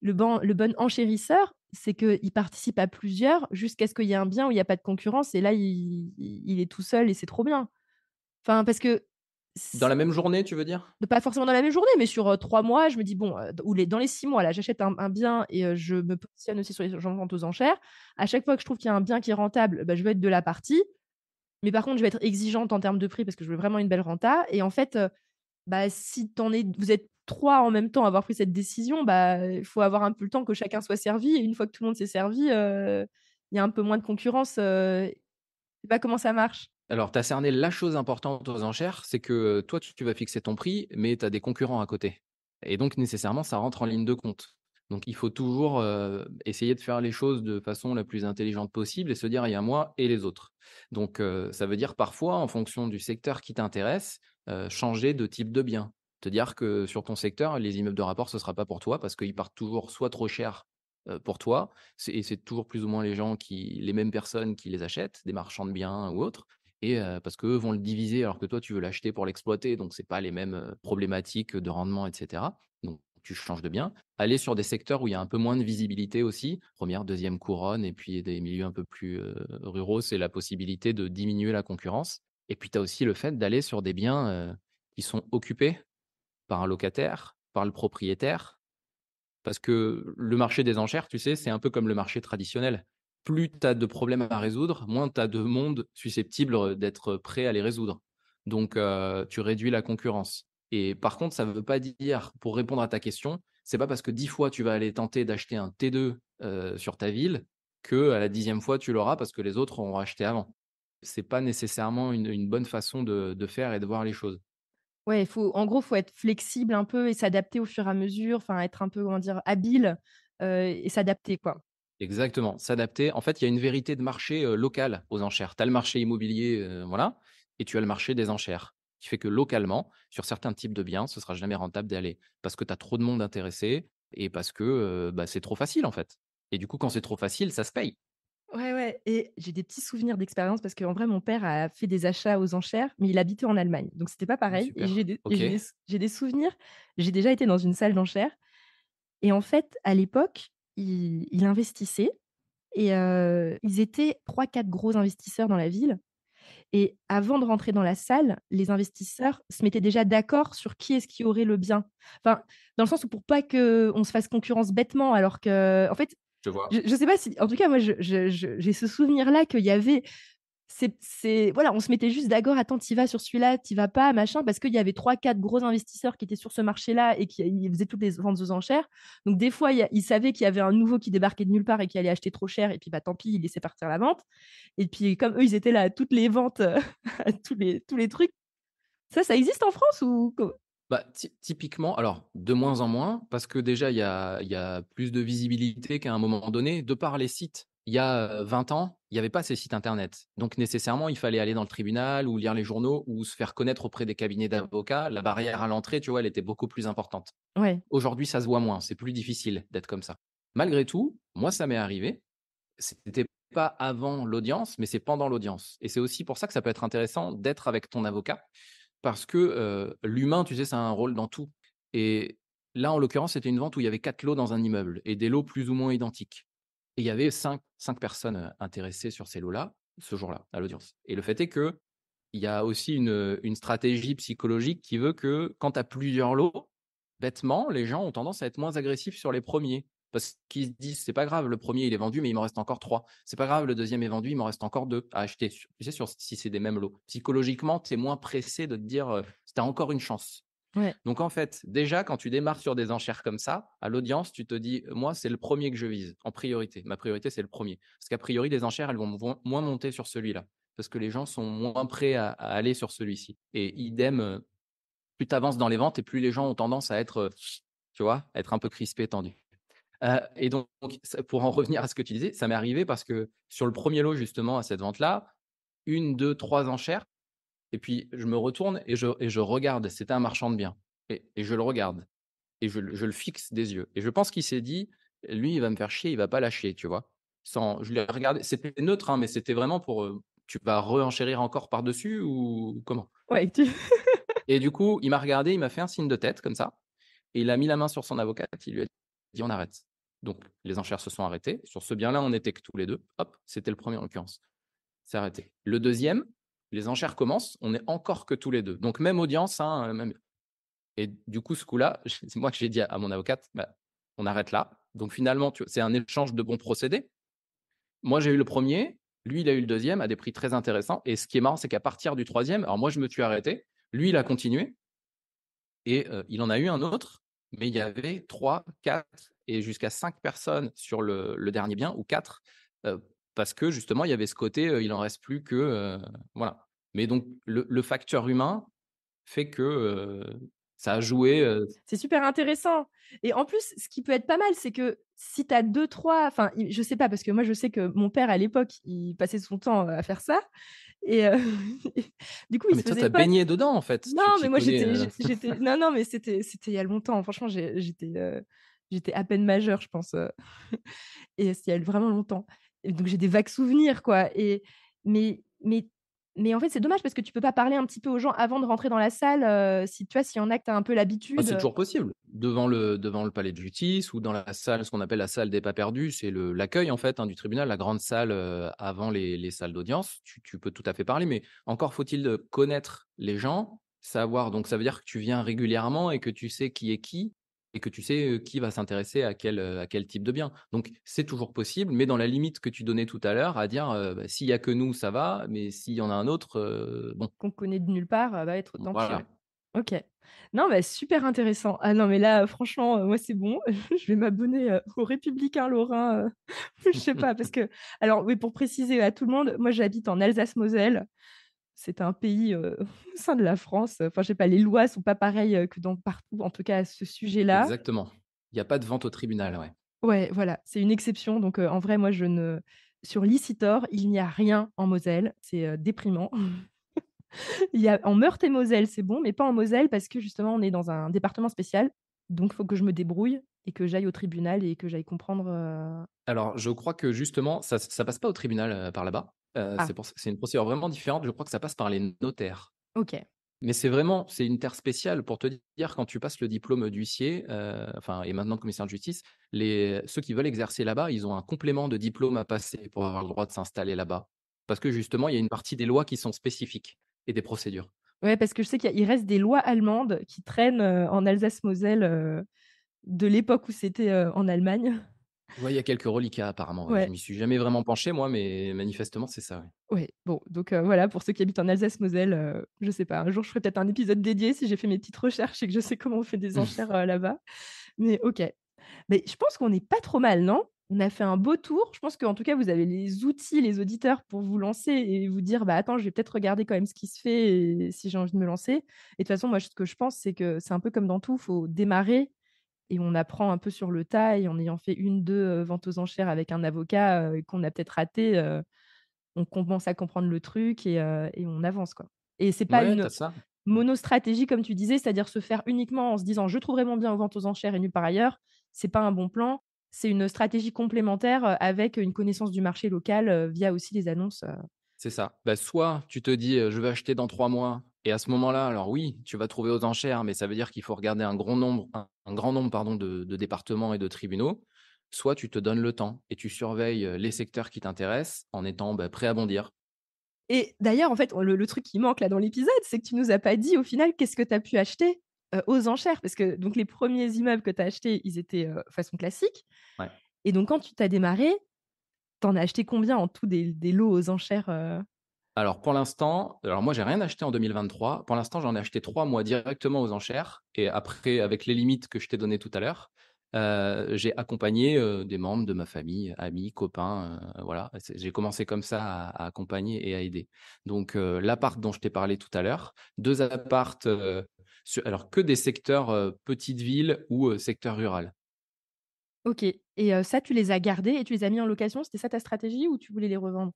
le bon enchérisseur, c'est qu'il participe à plusieurs jusqu'à ce qu'il y ait un bien où il y a pas de concurrence et là, il est tout seul et c'est trop bien. Enfin, parce que Dans la même journée, tu veux dire? pas forcément dans la même journée, mais sur, 3 mois, je me dis: «Bon, ou les dans les 6 mois là, j'achète un bien et je me positionne aussi sur les ventes aux enchères. À chaque fois que je trouve qu'il y a un bien qui est rentable, bah, je veux être de la partie». Mais par contre, je vais être exigeante en termes de prix parce que je veux vraiment une belle renta et en fait, bah, si vous êtes 3 en même temps à avoir pris cette décision, bah, il faut avoir un peu le temps que chacun soit servi et une fois que tout le monde s'est servi, il y a un peu moins de concurrence, je sais pas comment ça marche? Alors, tu as cerné la chose importante aux enchères, c'est que toi, tu vas fixer ton prix, mais tu as des concurrents à côté. Et donc, nécessairement, ça rentre en ligne de compte. Donc, il faut toujours essayer de faire les choses de façon la plus intelligente possible et se dire, il y a moi et les autres. Donc, ça veut dire parfois, en fonction du secteur qui t'intéresse, changer de type de bien. Te dire que sur ton secteur, les immeubles de rapport, ce ne sera pas pour toi parce qu'ils partent toujours soit trop cher pour toi, et c'est toujours plus ou moins les mêmes personnes qui les achètent, des marchands de biens ou autres, et parce qu'eux vont le diviser alors que toi tu veux l'acheter pour l'exploiter, donc c'est pas les mêmes, problématiques de rendement et cetera. Donc tu changes de bien. Aller sur des secteurs où il y a un peu moins de visibilité aussi, première, deuxième couronne et puis des milieux un peu plus, ruraux, c'est la possibilité de diminuer la concurrence et puis tu as aussi le fait d'aller sur des biens, qui sont occupés par un locataire, par le propriétaire. Parce que le marché des enchères, tu sais, c'est un peu comme le marché traditionnel. Plus tu as de problèmes à résoudre, moins tu as de monde susceptible, d'être prêt à les résoudre. Donc, tu réduis la concurrence. Et par contre, ça ne veut pas dire, pour répondre à ta question, c'est pas parce que 10 fois tu vas aller tenter d'acheter un T2, sur ta ville, qu'à la 10e fois tu l'auras parce que les autres auront acheté avant. C'est pas nécessairement une bonne façon de faire et de voir les choses. Ouais, en gros, faut être flexible un peu et s'adapter au fur et à mesure, enfin être un peu, comment dire, habile, et s'adapter, quoi. Exactement, s'adapter. En fait, il y a une vérité de marché, locale aux enchères. Tu as le marché immobilier, voilà, et tu as le marché des enchères, qui fait que localement, sur certains types de biens, ce sera jamais rentable d'y aller parce que tu as trop de monde intéressé et parce que, bah, c'est trop facile, en fait, et du coup, quand c'est trop facile, ça se paye. Ouais, ouais et j'ai des petits souvenirs d'expérience parce qu'en vrai, mon père a fait des achats aux enchères, mais il habitait en Allemagne, donc c'était pas Ah pareil et super, OK. j'ai des souvenirs. J'ai déjà été dans une salle d'enchères et en fait, à l'époque, il investissait et ils étaient 3-4 gros investisseurs dans la ville et avant de rentrer dans la salle, les investisseurs se mettaient déjà d'accord sur qui est-ce qui aurait le bien. Enfin, dans le sens où pour pas qu'on se fasse concurrence bêtement alors qu'en fait, Je vois. je sais pas si en tout cas moi j'ai ce souvenir-là qu'il y avait voilà, on se mettait juste d'accord: «Attends, tu vas sur celui-là, tu vas pas, machin», parce qu'il y avait 3-4 gros investisseurs qui étaient sur ce marché-là et qui ils faisaient toutes les ventes aux enchères. Donc des fois, ils savaient qu'il y avait un nouveau qui débarquait de nulle part et qui allait acheter trop cher et puis, bah, tant pis, ils laissaient partir la vente et puis comme eux, ils étaient là à toutes les ventes, à tous les trucs. Ça existe en France ou co Bah, typiquement, alors de moins en moins, parce que déjà il y a plus de visibilité qu'à un moment donné. De par les sites, il y a, 20 ans, il y avait pas ces sites internet. Donc nécessairement, il fallait aller dans le tribunal ou lire les journaux ou se faire connaître auprès des cabinets d'avocats. La barrière à l'entrée, tu vois, elle était beaucoup plus importante. Ouais. Aujourd'hui, ça se voit moins, c'est plus difficile d'être comme ça. Malgré tout, moi, ça m'est arrivé. C'était pas avant l'audience, mais c'est pendant l'audience et c'est aussi pour ça que ça peut être intéressant d'être avec ton avocat parce que, l'humain, tu sais, ça a un rôle dans tout et là, en l'occurrence, c'était une vente où il y avait 4 lots dans un immeuble et des lots plus ou moins identiques et il y avait cinq personnes, intéressées sur ces lots-là, ce jour-là, à l'audience et le fait est qu'il y a aussi une stratégie psychologique qui veut que quand tu as plusieurs lots, bêtement, les gens ont tendance à être moins agressifs sur les premiers parce qu'ils se disent: «C'est pas grave, le premier il est vendu, mais il m'en reste encore 3. C'est pas grave, le deuxième est vendu, il m'en reste encore 2 à acheter». Tu sais, si c'est des mêmes lots. Psychologiquement, tu es moins pressé de te dire, tu as encore une chance. Ouais. Donc en fait, déjà, quand tu démarres sur des enchères comme ça, à l'audience, tu te dis: «Moi, c'est le premier que je vise, en priorité. Ma priorité, c'est le premier. Parce qu'a priori, les enchères, elles vont moins monter sur celui-là, parce que les gens sont moins prêts à aller sur celui-ci et idem, plus tu avances dans les ventes et plus les gens ont tendance à être, tu vois, à être un peu crispés, tendus. Et donc ça pour en revenir à ce que tu disais, ça m'est arrivé parce que sur le premier lot justement à cette vente-là, une, deux, 3 enchères et puis je me retourne et je regarde, c'était un marchand de biens et je le regarde et je le fixe des yeux et je pense qu'il s'est dit: «Lui, il va me faire chier, il va pas lâcher», tu vois? Sans je l'ai regardé, c'était neutre, hein, mais c'était vraiment pour, «Tu vas renchérir encore par-dessus ou comment?» Ouais, tu Et du coup, il m'a regardé, il m'a fait un signe de tête comme ça et il a mis la main sur son avocate, il lui a dit: «On arrête». Donc les enchères se sont arrêtées. Sur ce bien-là, on était que tous les 2. Hop, c'était le premier en l'occurrence. C'est arrêté. Le deuxième, les enchères commencent, on est encore que tous les 2. Donc même audience, hein, même et du coup, ce coup-là, c'est moi que j'ai dit à mon avocate: «Bah, on arrête là». Donc finalement, c'est un échange de bons procédés. Moi, j'ai eu le premier. Lui, il a eu le deuxième à des prix très intéressants et ce qui est marrant, c'est qu'à partir du troisième, alors moi, je me suis arrêté. Lui, il a continué et il en a eu un autre, mais il y avait 3, 4 et jusqu'à 5 personnes sur le dernier bien ou 4, parce que justement, il y avait ce côté, il en reste plus que, voilà. Mais donc le facteur humain fait que, ça a joué, C'est super intéressant et en plus, ce qui peut être pas mal, c'est que si tu as 2-3 enfin, i je sais pas parce que moi, je sais que mon père à l'époque, il passait son temps, à faire ça et du coup, ah il mais se toi, faisait tu as potes. baigné dedans, en fait, Non, tu mais t'y moi connais, j'étais non, non, mais c'était il y a longtemps. Franchement, j'étais à peine majeure, je pense, et c'était il y a vraiment longtemps et donc j'ai des vagues souvenirs, quoi et mais mais mais en fait, c'est dommage parce que tu peux pas parler un petit peu aux gens avant de rentrer dans la salle, si tu vois, s'il y en a que tu as un peu Ah, l'habitude, c'est toujours possible. Devant le palais de justice ou dans la salle, ce qu'on appelle la salle des pas perdus, c'est l'accueil en fait, hein, du tribunal, la grande salle, avant les salles d'audience. Tu peux tout à fait parler, mais encore faut-il, connaître les gens, savoir donc ça veut dire que tu viens régulièrement et que tu sais qui est qui et que tu sais, qui va s'intéresser à quel type de bien. Donc c'est toujours possible, mais dans la limite que tu donnais tout à l'heure à dire, bah, s'il y a que nous, ça va, mais s'il y en a un autre, bon, qu'on connaît de nulle part, bah, être autant tirer. voilà. OK. Non, bah, super intéressant. Ah non, mais là, franchement, moi, c'est bon. Je vais m'abonner, aux Républicains lorrains, je sais pas, parce que alors oui, pour préciser à tout le monde, moi, j'habite en Alsace-Moselle. C'est un pays, au sein de la France. Enfin, je sais pas, les lois sont pas pareilles, que dans partout, en tout cas à ce sujet-là. Exactement. Il y a pas de vente au tribunal, ouais. Ouais, voilà, c'est une exception. Donc, en vrai, moi, je ne sur Licitor, il n'y a rien en Moselle. C'est, déprimant. Il y a en Meurthe-et-Moselle, c'est bon, mais pas en Moselle parce que justement, on est dans un département spécial. Donc, il faut que je me débrouille et que j'aille au tribunal et que j'aille comprendre, Alors, je crois que justement, ça passe pas au tribunal, par là-bas. ah, C'est une procédure vraiment différente. Je crois que ça passe par les notaires. OK. Mais c'est une terre spéciale pour te dire quand tu passes le diplôme d'huissier, enfin et maintenant commissaire de justice, ceux qui veulent exercer là-bas, ils ont un complément de diplôme à passer pour avoir le droit de s'installer là-bas. Parce que justement, il y a une partie des lois qui sont spécifiques et des procédures. Ouais, parce que je sais qu'il reste des lois allemandes qui traînent, en Alsace-Moselle, de l'époque où c'était, en Allemagne. Ouais, il y a quelques reliquats apparemment, ouais. Je Ouais, m'y suis jamais vraiment penché moi, mais manifestement, c'est ça, ouais. ouais, bon, donc voilà, pour ceux qui habitent en Alsace-Moselle, je sais pas, un jour, je ferai peut-être un épisode dédié si j'ai fait mes petites recherches et que je sais comment on fait des enchères, là-bas. Mais OK. Mais je pense qu'on est pas trop mal, non? On a fait un beau tour. Je pense qu'en tout cas, vous avez les outils, les auditeurs, pour vous lancer et vous dire: «Bah, attends, je vais peut-être regarder quand même ce qui se fait et si j'ai envie de me lancer» et de toute façon, moi, ce que je pense, c'est que c'est un peu comme dans tout, faut démarrer et on apprend un peu sur le tas et en ayant fait 1-2, ventes aux enchères avec un avocat, et qu'on a peut-être raté, on commence à comprendre le truc et on avance, quoi. Et c'est pas Ouais, une t'as ça. monostratégie comme tu disais, c'est-à-dire se faire uniquement en se disant: «Je trouverai mon bien aux ventes aux enchères et nulle part ailleurs», c'est pas un bon plan. C'est une stratégie complémentaire, avec une connaissance du marché local, via aussi les annonces, C'est ça. Bah, soit tu te dis, «Je vais acheter dans 3 mois» et à ce moment-là, alors oui, tu vas trouver aux enchères, mais ça veut dire qu'il faut regarder un grand nombre, pardon, de départements et de tribunaux. Soit tu te donnes le temps et tu surveilles, les secteurs qui t'intéressent en étant, bah, prêt à bondir. et d'ailleurs, en fait, le truc qui manque là dans l'épisode, c'est que tu nous as pas dit au final qu'est-ce que tu as pu acheter, aux enchères? Parce que donc les premiers immeubles que tu as achetés, ils étaient, façon classique Ouais. et donc quand tu t'as démarré, tu en as acheté combien en tout des lots aux enchères, Alors pour l'instant, alors moi j'ai rien acheté en 2023. Pour l'instant, j'en ai acheté 3 moi directement aux enchères et après avec les limites que je t'ai données tout à l'heure, j'ai accompagné, des membres de ma famille, amis, copains, voilà. J'ai commencé comme ça à accompagner et à aider. Donc, l'appart dont je t'ai parlé tout à l'heure, 2 apparts, alors que des secteurs, petites villes ou, secteur rural. OK et ça, tu les as gardés et tu les as mis en location? C'était ça ta stratégie ou tu voulais les revendre?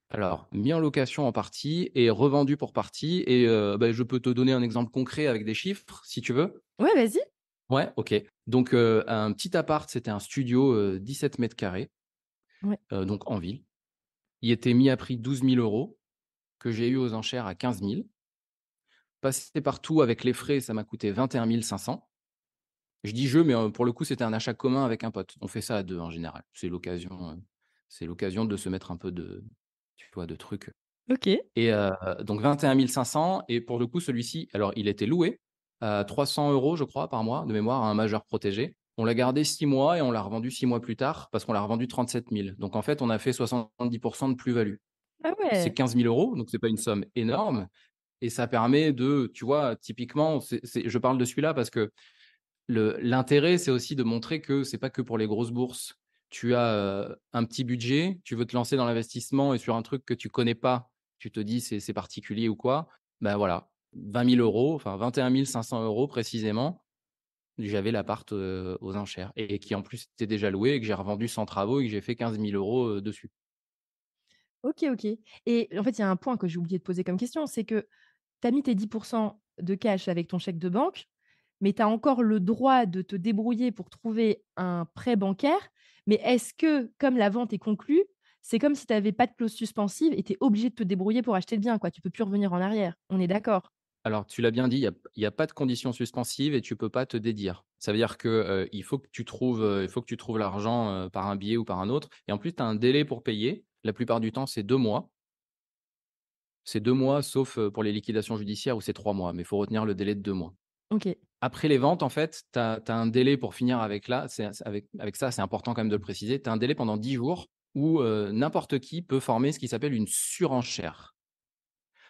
Alors, mis en location en partie et revendu pour partie et bah, je peux te donner un exemple concret avec des chiffres si tu veux? Ouais, vas-y. Ouais, OK. Donc, un petit appart, c'était un studio, 17 m², Ouais. donc en ville. Il était mis à prix 12 000 € que j'ai eu aux enchères à 15 000. Passé partout avec les frais, ça m'a coûté 21 500. Je dis «je», mais, pour le coup, c'était un achat commun avec un pote. On fait ça à 2 en général. C'est l'occasion de se mettre un peu de tu vois, de trucs. OK. Et donc 21 500 et pour le coup, celui-ci, alors il était loué à 300 € je crois par mois de mémoire à un majeur protégé. On l'a gardé 6 mois et on l'a revendu 6 mois plus tard parce qu'on l'a revendu 37 000. Donc en fait, on a fait 70 de plus-value. Ah C'est ouais! 15 000 €, donc c'est pas une somme énorme et ça permet de tu vois, typiquement, je parle de celui-là parce que l'intérêt, c'est aussi de montrer que c'est pas que pour les grosses bourses. Tu as, un petit budget, tu veux te lancer dans l'investissement et sur un truc que tu connais pas, tu te dis: «C'est particulier» ou quoi, ben voilà, 20 000 €, enfin 21 500 € précisément, j'avais l'appart, aux enchères et qui en plus était déjà loué et que j'ai revendu sans travaux et que j'ai fait 15 000 €, dessus. OK, OK. Et en fait, il y a un point que j'ai oublié de poser comme question, c'est que tu as mis tes 10 de cash avec ton chèque de banque, mais tu as encore le droit de te débrouiller pour trouver un prêt bancaire. Mais est-ce que, comme la vente est conclue, c'est comme si tu avais pas de clause suspensive et tu es obligé de te débrouiller pour acheter le bien, quoi? Tu peux plus revenir en arrière. On est d'accord? Alors tu l'as bien dit, il y a pas de conditions suspensives et tu peux pas te dédire. Ça veut dire que, il faut que tu trouves l'argent, par un biais ou par un autre et en plus tu as un délai pour payer. La plupart du temps, c'est 2 mois. C'est 2 mois sauf, pour les liquidations judiciaires où c'est 3 mois, mais il faut retenir le délai de 2 mois. OK. Après les ventes, en fait, tu as un délai pour finir avec là, c'est avec ça, c'est important quand même de le préciser. Tu as un délai pendant 10 jours où, n'importe qui peut former ce qui s'appelle une surenchère.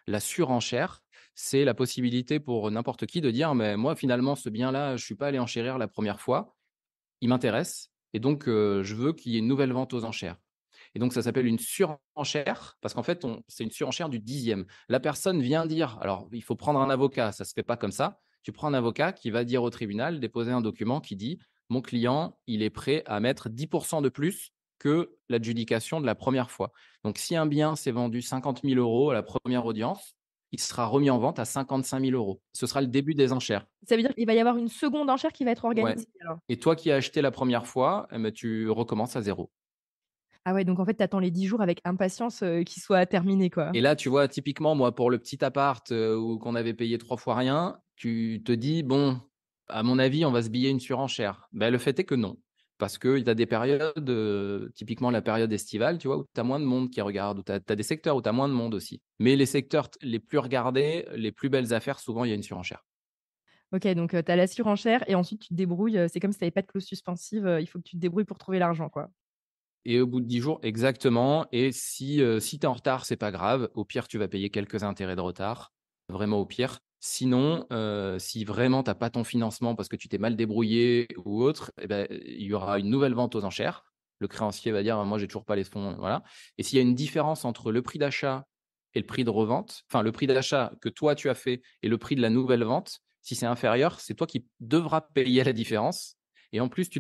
La surenchère, c'est la possibilité pour n'importe qui de dire: «Mais moi, finalement, ce bien-là, je suis pas allé enchérir la première fois, il m'intéresse et donc je veux qu'il y ait une nouvelle vente aux enchères». Et donc ça s'appelle une surenchère parce qu'en fait, on c'est une surenchère du dixième. La personne vient dire alors il faut prendre un avocat, ça se fait pas comme ça. Tu prends un avocat qui va dire au tribunal, déposer un document qui dit: «Mon client, il est prêt à mettre 10 de plus que l'adjudication de la première fois». Donc si un bien s'est vendu 50 000 € à la première audience, il sera remis en vente à 55 000 €. Ce sera le début des enchères. Ça veut dire qu'il va y avoir une seconde enchère qui va être Ouais organisée alors? et toi qui as acheté la première fois, eh ben, tu recommences à zéro. Ah ouais, donc en fait, tu attends les 10 jours avec impatience, qu'ils soient terminés, quoi. Et là, tu vois, typiquement, moi, pour le petit appart, où qu'on avait payé 3 fois rien, tu te dis: «Bon, à mon avis, on va se biller une surenchère». Ben le fait est que non. Parce qu'il y a des périodes, typiquement la période estivale, tu vois, où tu as moins de monde qui regarde, où tu as des secteurs où tu as moins de monde aussi. Mais les secteurs les plus regardés, les plus belles affaires, souvent, il y a une surenchère. OK, donc tu as la surenchère et ensuite tu te débrouilles, c'est comme si tu avais pas de clause suspensive, il faut que tu te débrouilles pour trouver l'argent, quoi. Et au bout de 10 jours exactement et si tu es en retard, c'est pas grave. Au pire, tu vas payer quelques intérêts de retard, vraiment au pire. Sinon, si vraiment tu as pas ton financement parce que tu t'es mal débrouillé ou autre et ben, il y aura une nouvelle vente aux enchères. Le créancier va dire: «Moi, j'ai toujours pas les fonds», voilà et s'il y a une différence entre le prix d'achat et le prix de revente, enfin le prix d'achat que toi tu as fait et le prix de la nouvelle vente, si c'est inférieur, c'est toi qui devras payer la différence et en plus tu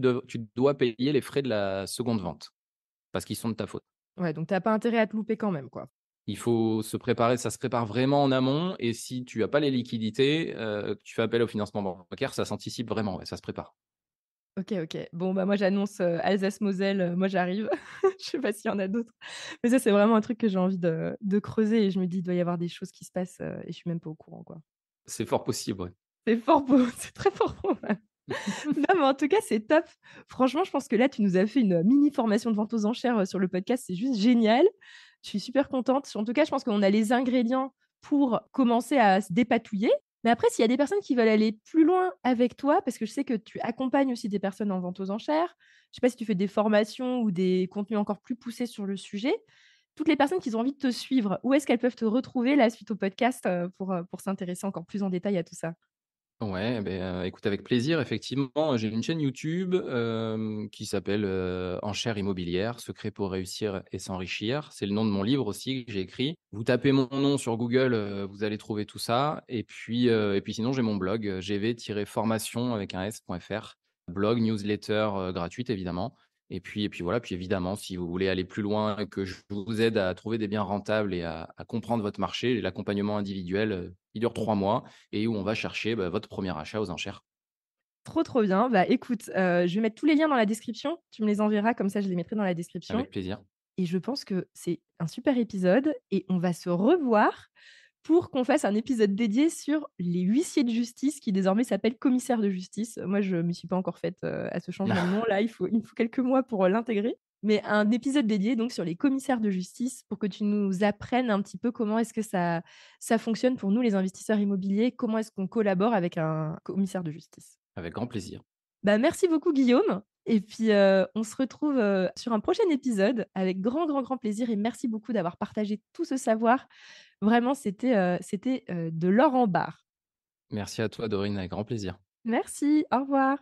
dois payer les frais de la seconde vente. Parce qu'ils sont de ta faute. Ouais, donc tu as pas intérêt à te louper quand même, quoi. Il faut se préparer, ça se prépare vraiment en amont et si tu as pas les liquidités, que tu fais appel au financement bancaire, ça s'anticipe vraiment, ouais, ça se prépare. OK, OK. Bon, bah, moi j'annonce, Alsace-Moselle, moi j'arrive. Je sais pas s'il y en a d'autres. Mais ça, c'est vraiment un truc que j'ai envie de creuser et je me dis: «Il doit y avoir des choses qui se passent», et je suis même pas au courant, quoi. C'est fort possible, ouais. C'est fort beau, c'est très fort probable. Non, mais en tout cas, c'est top. Franchement, je pense que là, tu nous as fait une, mini formation de vente aux enchères, sur le podcast. C'est juste génial. Je suis super contente. En tout cas, je pense qu'on a les ingrédients pour commencer à se dépatouiller. Mais après, s'il y a des personnes qui veulent aller plus loin avec toi, parce que je sais que tu accompagnes aussi des personnes en vente aux enchères. Je sais pas si tu fais des formations ou des contenus encore plus poussés sur le sujet. Toutes les personnes qui ont envie de te suivre, où est-ce qu'elles peuvent te retrouver là, suite au podcast, pour s'intéresser encore plus en détail à tout ça? Ouais, beh, écoute avec plaisir effectivement, j'ai une chaîne YouTube, qui s'appelle, Enchères immobilières, secrets pour réussir et s'enrichir. C'est le nom de mon livre aussi que j'ai écrit. Vous tapez mon nom sur Google, vous allez trouver tout ça et puis sinon j'ai mon blog, gv-formation avec un s.fr. Blog, newsletter, gratuite évidemment et puis voilà, puis évidemment si vous voulez aller plus loin et que je vous aide à trouver des biens rentables et à comprendre votre marché, l'accompagnement individuel, il dure 3 mois et où on va chercher, bah, votre premier achat aux enchères. Trop, trop bien. Bah, écoute, je vais mettre tous les liens dans la description. Tu me les enverras, comme ça je les mettrai dans la description Avec plaisir. et je pense que c'est un super épisode et on va se revoir pour qu'on fasse un épisode dédié sur les huissiers de justice qui désormais s'appellent commissaires de justice. Moi, je m'y suis pas encore faite, à ce changement de nom là, il me faut quelques mois pour, l'intégrer. Mais un épisode dédié donc sur les commissaires de justice pour que tu nous apprennes un petit peu comment est-ce que ça fonctionne pour nous les investisseurs immobiliers, comment est-ce qu'on collabore avec un commissaire de justice. Avec grand plaisir. Bah, merci beaucoup Guillaume et puis, on se retrouve, sur un prochain épisode avec grand, grand, grand plaisir et merci beaucoup d'avoir partagé tout ce savoir. Vraiment, c'était, de l'or en barre. Merci à toi, Dorine, avec grand plaisir. Merci, au revoir.